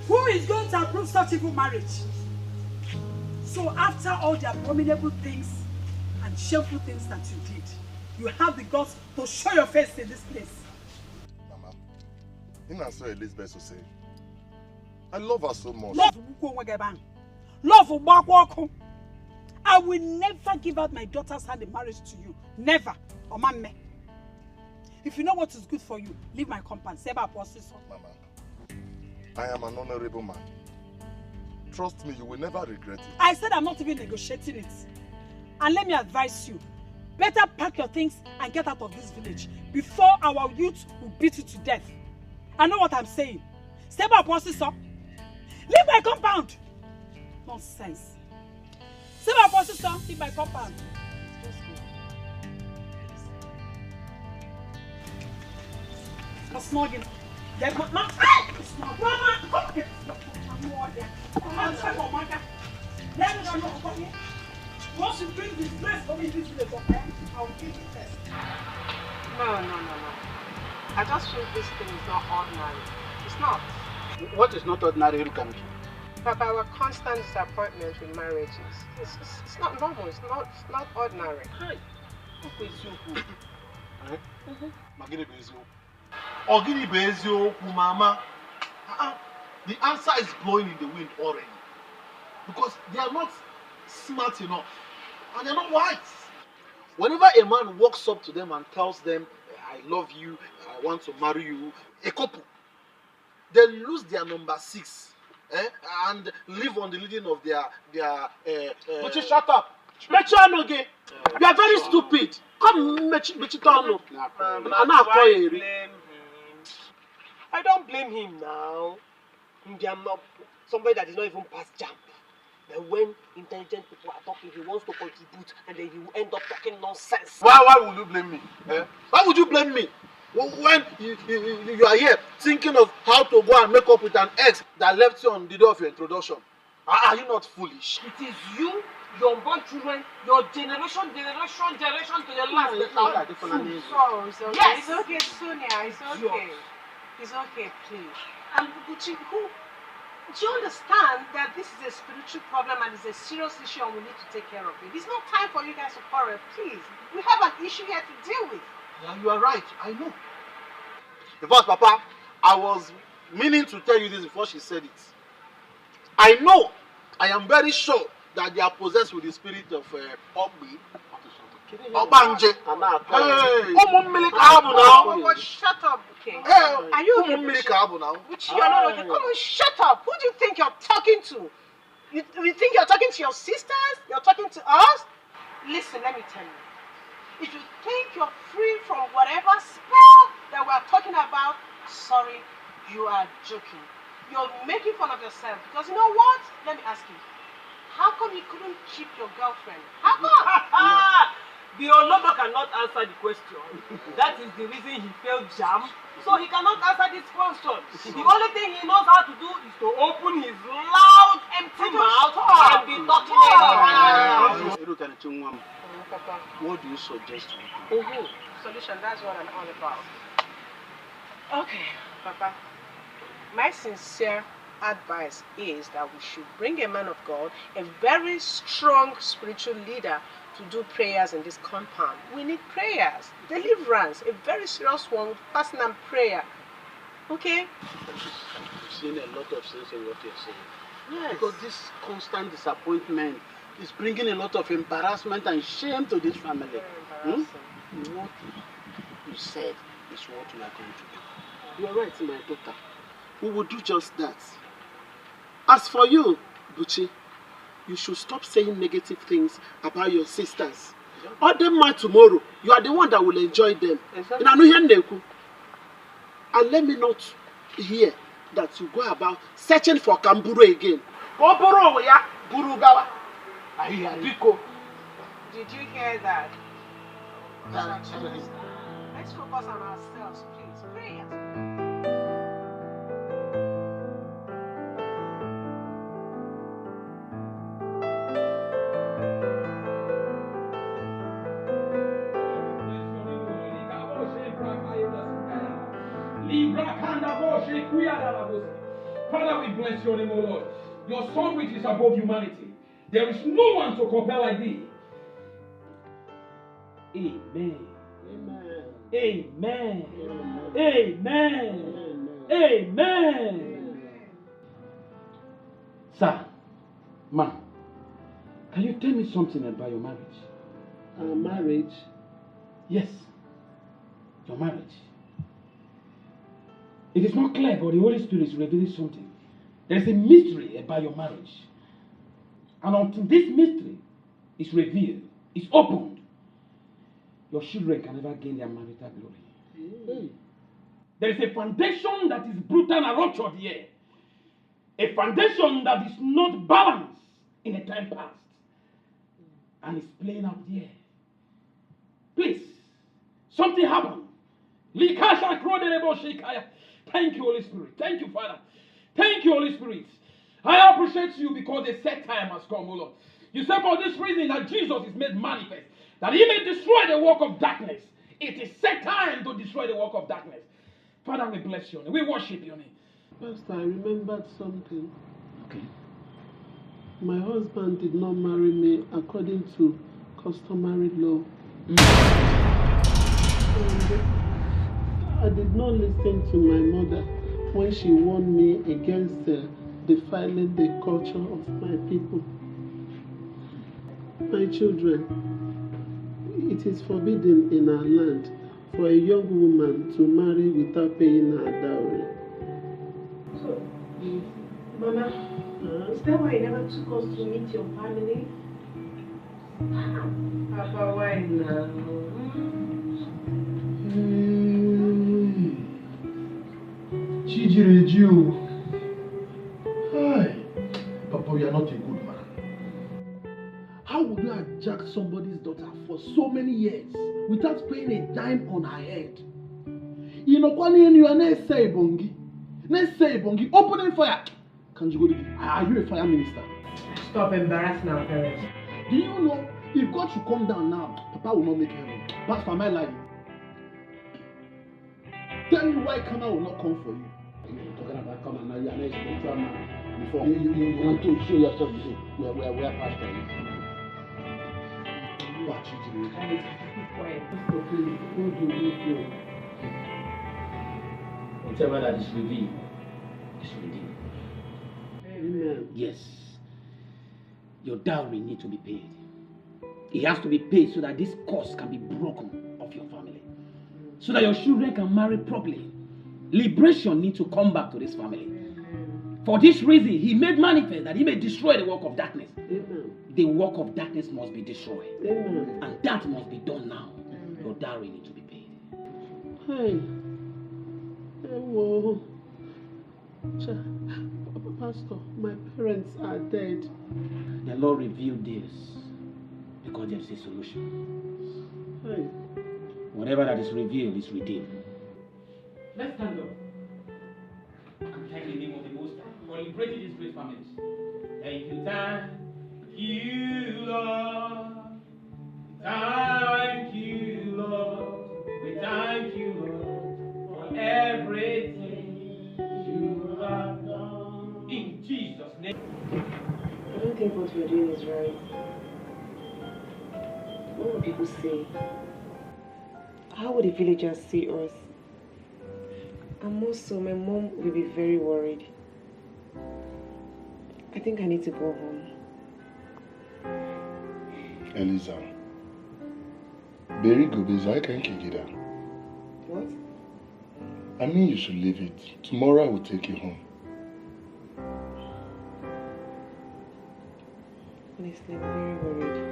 Who is going to approve such evil marriage? So after all the abominable things and shameful things that you did, you have the guts to show your face in this place. Mama, in answer Elizabeth to say, I love her so much. Love, I will never give out my daughter's hand in marriage to you. Never. Omame. If you know what is good for you, leave my compound. Mama, I am an honorable man. Trust me, you will never regret it. I said I'm not even negotiating it. And let me advise you, better pack your things and get out of this village before our youth will beat you to death. I know what I'm saying. Step up, sister. Leave my compound. Nonsense. Step up, sister. Leave my compound. Snogging. Mama, come here. Once you bring this place for me, this place, okay? I'll give you first. No. I just feel this thing is not ordinary. It's not. What is not ordinary, Rukamki? Papa, our constant disappointment with marriages. It's not normal. It's not ordinary. Hi. Ogini Bezio, Mama. The answer is blowing in the wind already. Because they are not smart enough. And they are not wise. Whenever a man walks up to them and tells them, I love you, I want to marry you, a couple, they lose their number 6 and live on the leading of their But you shut up. You are very stupid. Come, Mechitano. I don't blame him now. I'm not somebody that is not even past jump. Then when intelligent people are talking, he wants to contribute and then he will end up talking nonsense. Why would you blame me? Why would you blame me? When you are here thinking of how to go and make up with an ex that left you on the day of your introduction. Are you not foolish? It is you, your unborn children, your generation to the last. Sorry, it's okay. Yes. It's okay, Sonia. It's okay. It's okay, please. And Buchi, do you understand that this is a spiritual problem and it's a serious issue and we need to take care of it? It's not time for you guys to quarrel, please. We have an issue here to deal with. Yeah, you are right. I know. In fact, Papa, I was meaning to tell you this before she said it. I know, I am very sure that they are possessed with the spirit of Ogbi. Obanje. Hey, Oh, shut up, okay? Hey, Are you okay? now? Which you're not okay. Come on, shut up. Who do you think you're talking to? You think you're talking to your sisters? You're talking to us? Listen, let me tell you. If you think you're free from whatever spell that we're talking about, sorry, you are joking. You're making fun of yourself. Because you know what? Let me ask you. How come you couldn't keep your girlfriend? How come? The Olodo cannot answer the question. That is the reason he failed JAM. So he cannot answer this question. The only thing he knows how to do is to open his loud, empty mouth and be talking anyhow. What do you suggest? Solution, that's what I'm all about. Okay, Papa. My sincere advice is that we should bring a man of God, a very strong spiritual leader, to do prayers in this compound. We need prayers, deliverance, a very serious one with fasting and prayer. Okay? I've seen a lot of sense in what you're saying. Yes. Because this constant disappointment is bringing a lot of embarrassment and shame to this family. What you said is what we are going to do. You're right, my daughter. We will do just that. As for you, Buchi, you should stop saying negative things about your sisters. Other man tomorrow, you are the one that will enjoy them. Exactly. And let me not hear that you go about searching for Kamburu again. Did you hear that? Let's focus on ourselves, please. Prayers. Father, we bless your name, O Lord. Your son which is above humanity. There is no one to compare like thee. Amen. Amen. Amen. Amen. Amen. Sir, ma, can you tell me something about your marriage? Our marriage? Yes, your marriage. It is not clear, but the Holy Spirit is revealing something. There is a mystery about your marriage. And until this mystery is revealed, is opened, your children can never gain their marital glory. There is a foundation that is brutal and ruptured here. A foundation that is not balanced in a time past. And it's playing out there. Please, something happened. Thank you, Holy Spirit. Thank you, Father. Thank you, Holy Spirit. I appreciate you because the set time has come, O Lord. You said for this reason that Jesus is made manifest, that he may destroy the work of darkness. It is set time to destroy the work of darkness. Father, we bless your name. We worship your name. Pastor, I remembered something. Okay. My husband did not marry me according to customary law. I did not listen to my mother when she warned me against defiling the culture of my people. My children, it is forbidden in our land for a young woman to marry without paying her dowry. So, Mama, is that why you never took us to meet your family? Papa, why now? Chijireju. Hi. Papa, you are not a good man. How would you hijack somebody's daughter for so many years without paying a dime on her head? You know, calling you are not say bongi. Let's say bongi. Opening fire. Can you go to are you a fire minister? Stop embarrassing our parents. Do you know, if God should come down now, Papa will not make heaven. Pastor, am I lying? Tell me why Kama will not come for you. You're talking about Kama now, you are not a spiritual man. Before, you want to show yourself, you say, where pastor is. You are cheating me. Keep quiet. Whatever that is revealed is redeemed. Amen. Yes. Your dowry needs to be paid. It has to be paid so that this curse can be broken off your family. So that your children can marry properly. Liberation needs to come back to this family. For this reason, he made manifest that he may destroy the work of darkness. Amen. The work of darkness must be destroyed. Amen. And that must be done now. Your dowry needs to be paid. Hey. Whoa. Pastor, my parents are dead. The Lord revealed this because there is a solution. Hey. Whatever that is revealed is redeemed. Let's stand up and thank the name of the Most High for liberating these great families. Thank you, Lord. Thank you, Lord. We thank you, Lord, for everything you have done. In Jesus' name. I don't think what we're doing is right. What would people say? How would the villagers see us? And more so, my mom will be very worried. I think I need to go home. Eliza. Very good, I can't kick it out. What? I mean, you should leave it. Tomorrow I will take you home. Honestly, I'm very worried.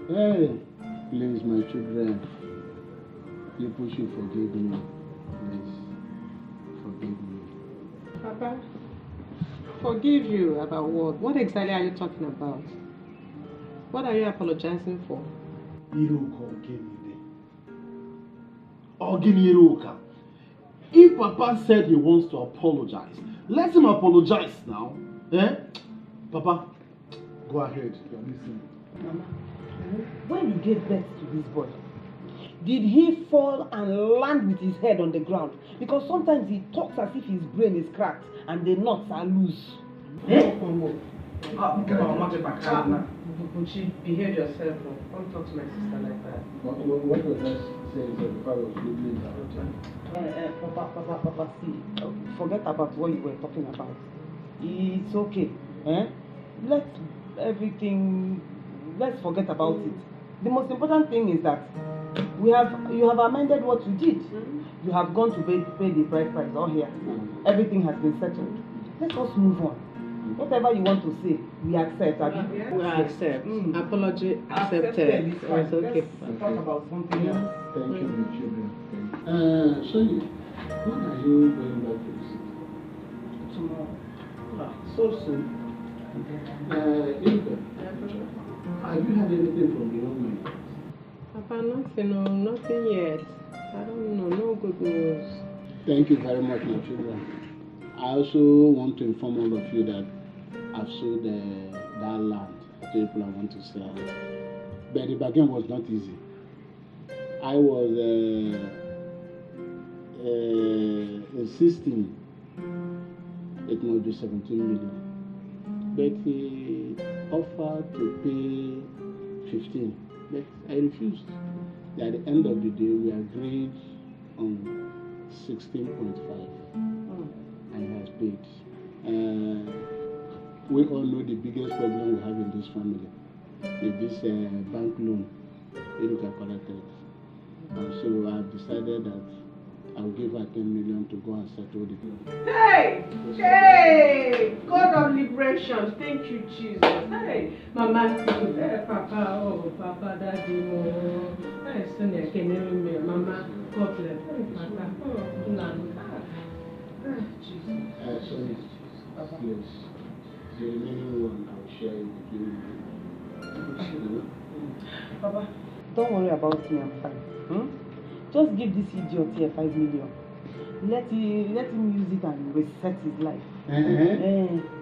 Hey, please, my children, you should forgive me. Please, forgive me. Papa, forgive you about what? What exactly are you talking about? What are you apologizing for? Iruka. If Papa said he wants to apologize, let him apologize now. Eh? Papa, go ahead. You're listening. Mama, when you gave birth to this boy, did he fall and land with his head on the ground? Because sometimes he talks as if his brain is cracked and the nuts are loose. Behave yourself. Don't talk to my sister like that. What was that saying? The father was looking Papa, see, forget about what you were talking about. It's okay. Let's forget about it. The most important thing is that you have amended what you did. You have gone to pay the bride price all here. Everything has been settled. Let us move on. Whatever you want to say, we accept. We accept. Apology accepted. It's okay. Let's talk about something else. Thank you, my children. So, when are you going back to the city? Tomorrow. So soon. Ilka, have you had anything from the young man? Papa, nothing yet. I don't know, no good news. Thank you very much, my children. I also want to inform all of you that I've sold that land to people I want to sell. But the bargain was not easy. I was insisting it must be 17 million. But he offered to pay 15. But I refused. At the end of the day, we agreed on 16.5. And he has paid. We all know the biggest problem we have in this family is this bank loan Iruka collected. And so I've decided that I'll give her 10 million to go and settle the bill. Hey! Hey! God of liberation. Thank you, Jesus. Hey! Mama, hey, Papa, oh, Papa, Daddy, oh. Hey, Sonia, can you remember? Mama, God bless. Hey, Papa, oh, Nana. Jesus. Sonia, please, the remaining one I'll share it with you. Papa, don't worry about me, I'm fine. Just give this idiot here 5 million. Let him use it and reset his life. The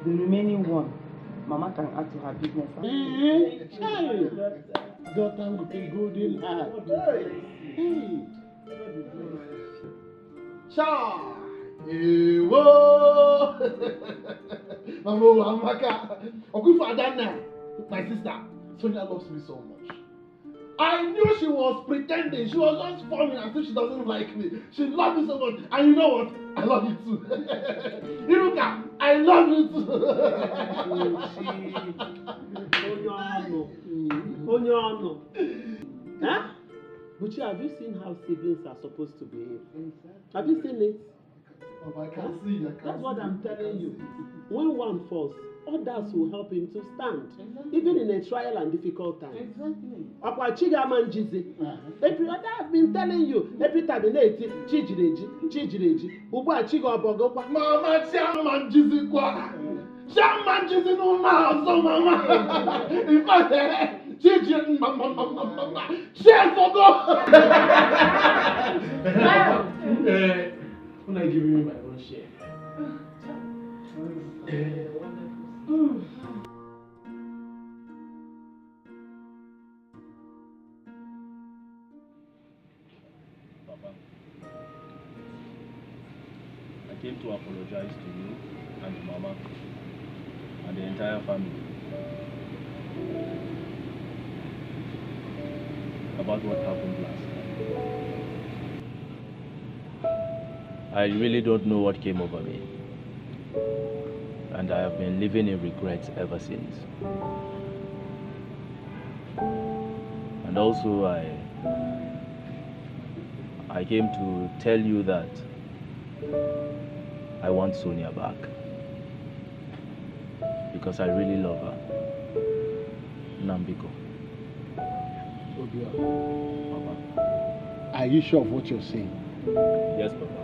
remaining one, Mama can add to her business. Daughter with a golden heart. Hey. Cha! Whoa! Mamo, Amaka. Okufa Adana, my sister. Sonia loves me so much. I knew she was pretending. She was just forming as if she doesn't like me. She loves me so much. And you know what? I love you too. Iruka, I love you too. Onyano. Huh? Buchi, have you seen how siblings are supposed to behave? Have you seen it? Oh, I can't see. That's what I'm telling you. When one falls, others will help him to stand, even in a trial and difficult time. Exactly. Every other I've been telling you, every time in it, Chijireji, Uba Chigo Bogopa. Mama, Chairman Jizikwa. Chairman Jizik now, so Mama. In fact, Chiji, Mama, share for God. When I give you my own share. Papa, I came to apologize to you and your mama and the entire family about what happened last night. I really don't know what came over me, and I have been living in regrets ever since. And also I came to tell you that I want Sonia back because I really love her. Nambiko. Papa, are you sure of what you're saying? Yes, Papa.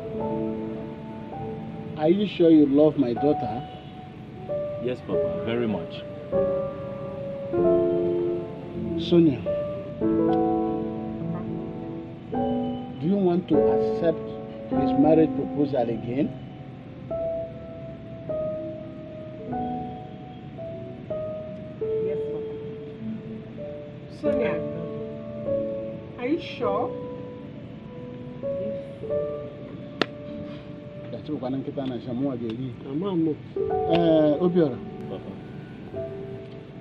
Are you sure you love my daughter? Yes, Papa, very much. Sonia, do you want to accept his marriage proposal again? Yes, Papa. Sonia, are you sure? Obiora. Papa.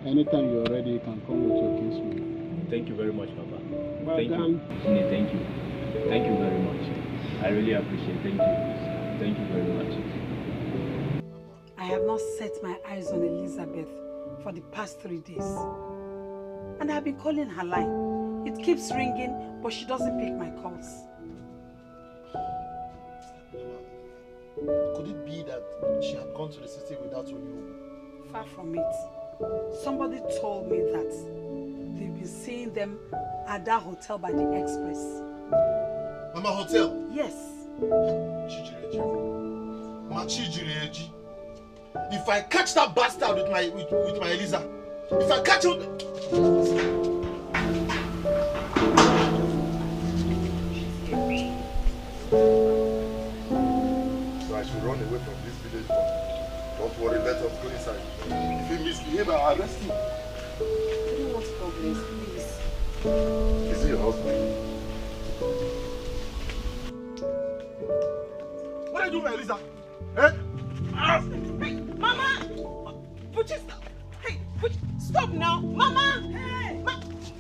Anytime you're ready, you can come with your kinsman. Thank you very much, Papa. Well Thank done. you. Thank you. Thank you very much. I really appreciate it. Thank you. Thank you very much. I have not set my eyes on Elizabeth for the past 3 days. And I've been calling her line. It keeps ringing, but she doesn't pick my calls. Could it be that she had gone to the city without you? Far from it. Somebody told me that they've been seeing them at that hotel by the express. Mama Hotel? Yes. Chijireji. Mama Chijireji. If I catch that bastard with my Eliza, if I catch him. So I should run away from this village. Don't worry, let us go inside. If he misbehaves, I'll arrest him. I don't want problems, please. Is he your husband? What are you doing, Eliza? Eh? Hey, Mama! Puchi, stop! Hey, Puchi, stop now! Mama! Hey!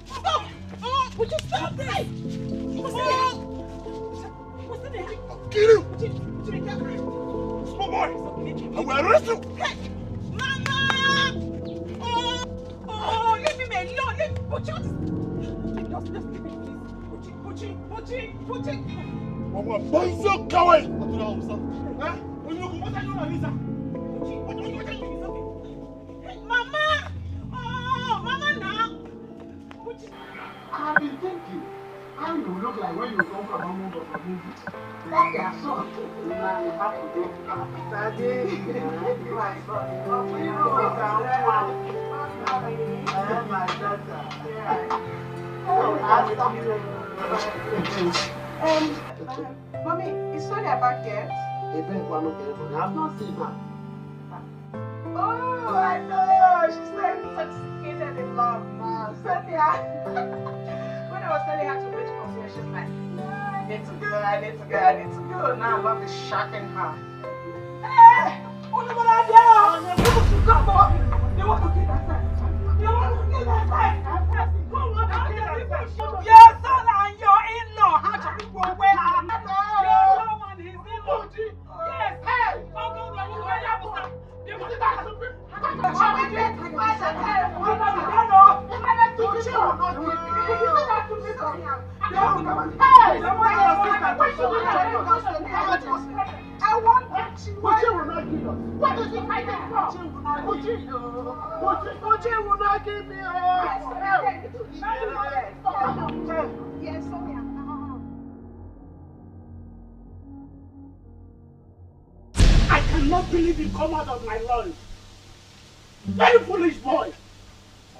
Stop! Oh, Puchi, stop! Hey! What's the name? I'll kill you! Puchi, be careful! Small boy! I will arrest you! Hey! Mama! Oh, leave me alone! Puchi, just leave me, please. Puchi, Puchi. Mama, Bonzo Kawai! Huh? What are you doing, Lisa? What are you doing? Mama! Oh, Mama now! I've been thinking how you look like when you come from a movie. Like your son. Now you have to go. Daddy. My son. My daughter. Mommy, is Sonia back yet? I've not seen her. Oh, I know. She's so intoxicated in love now. Sonia. When I was telling her to wait for me, she's like, no, I need to go. Now love is shocking her. Hey! Come on! They want to kill that side. Your son and your in-law had to go away. Your son and his in-law. Yes. Hey! I want Puchi will not give us. What is he fighting for? Puchi will not give me Yes, Sonia. I cannot believe you come out of my lunch. Very foolish boy.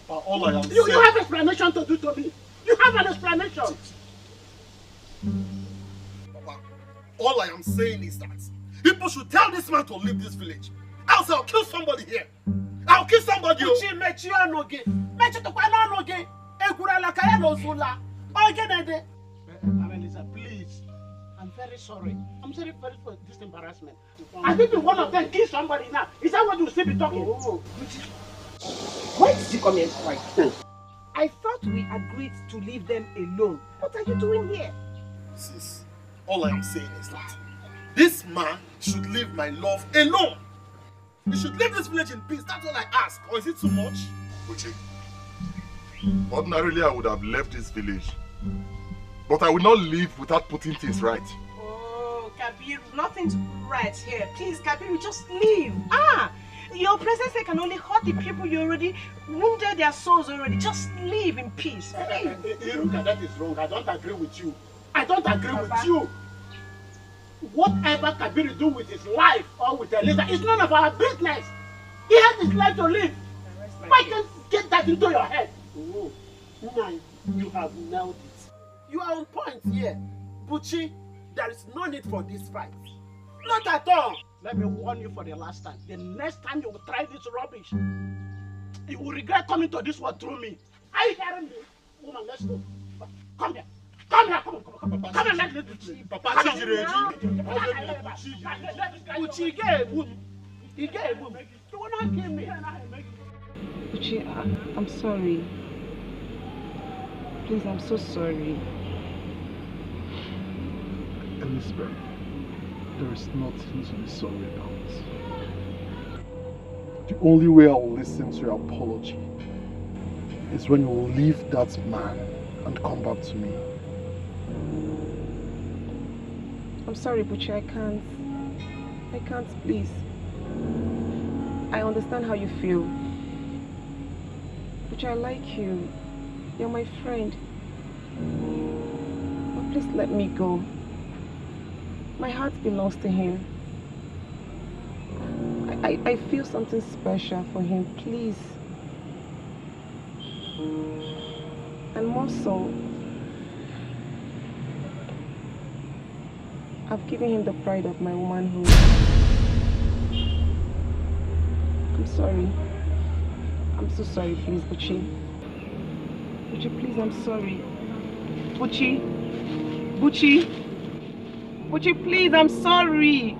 Papa, all I am saying... You have explanation to do to me. You have an explanation. Papa, all I am saying is that people should tell this man to leave this village. Else I'll kill somebody here. I'll kill somebody. Annalisa, please. I'm very sorry. I'm very sorry for this embarrassment. I think one of them kill somebody now. Is that what you still be talking? Oh. Why did you come here right now? I thought we agreed to leave them alone. What are you doing here? Sis, all I am saying is that this man should leave my love alone. He should leave this village in peace. That's all I ask. Or is it too much? Uche, ordinarily I would have left this village. But I will not leave without putting things right. Oh, Kabir, nothing to put right here. Please, Kabir, just leave. Your presence here can only hurt the people you already wounded their souls already. Just leave in peace. Iruka, that is wrong. I don't agree with you. I don't agree with you. Whatever Kabir do with his life or with Elisa is none of our business. He has his life to live. Why can't you get that into your head? Oh, now you have nailed it. You are on point here. Buchi, there is no need for this fight. Not at all. Let me warn you for the last time. The next time you will try this rubbish, you will regret coming to this world through me. Are you hearing me? Woman, let's go. Come here. Come here. Come on. Come on, let's do this. Papa, Buchi, he gave him. You will not kill me. Uche, I'm sorry. Please, I'm so sorry. Elizabeth, there is nothing to be sorry about. The only way I'll listen to your apology is when you will leave that man and come back to me. I'm sorry, Buchi, I can't, please. I understand how you feel. Buchi, I like you. You're my friend. But please let me go. My heart belongs to him. I feel something special for him, please. And more so, I've given him the pride of my womanhood. I'm sorry. I'm so sorry, please, Buchi. Buchi, please, I'm sorry. Buchi. Buchi, please, I'm sorry.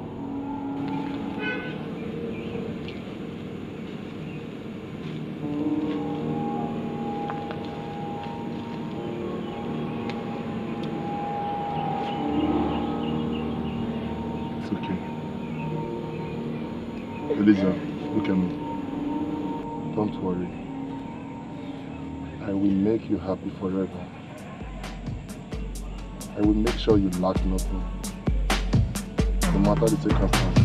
It's okay. Eliza, look at me. Don't worry. I will make you happy forever. I will make sure you lack nothing. No matter the circumstances.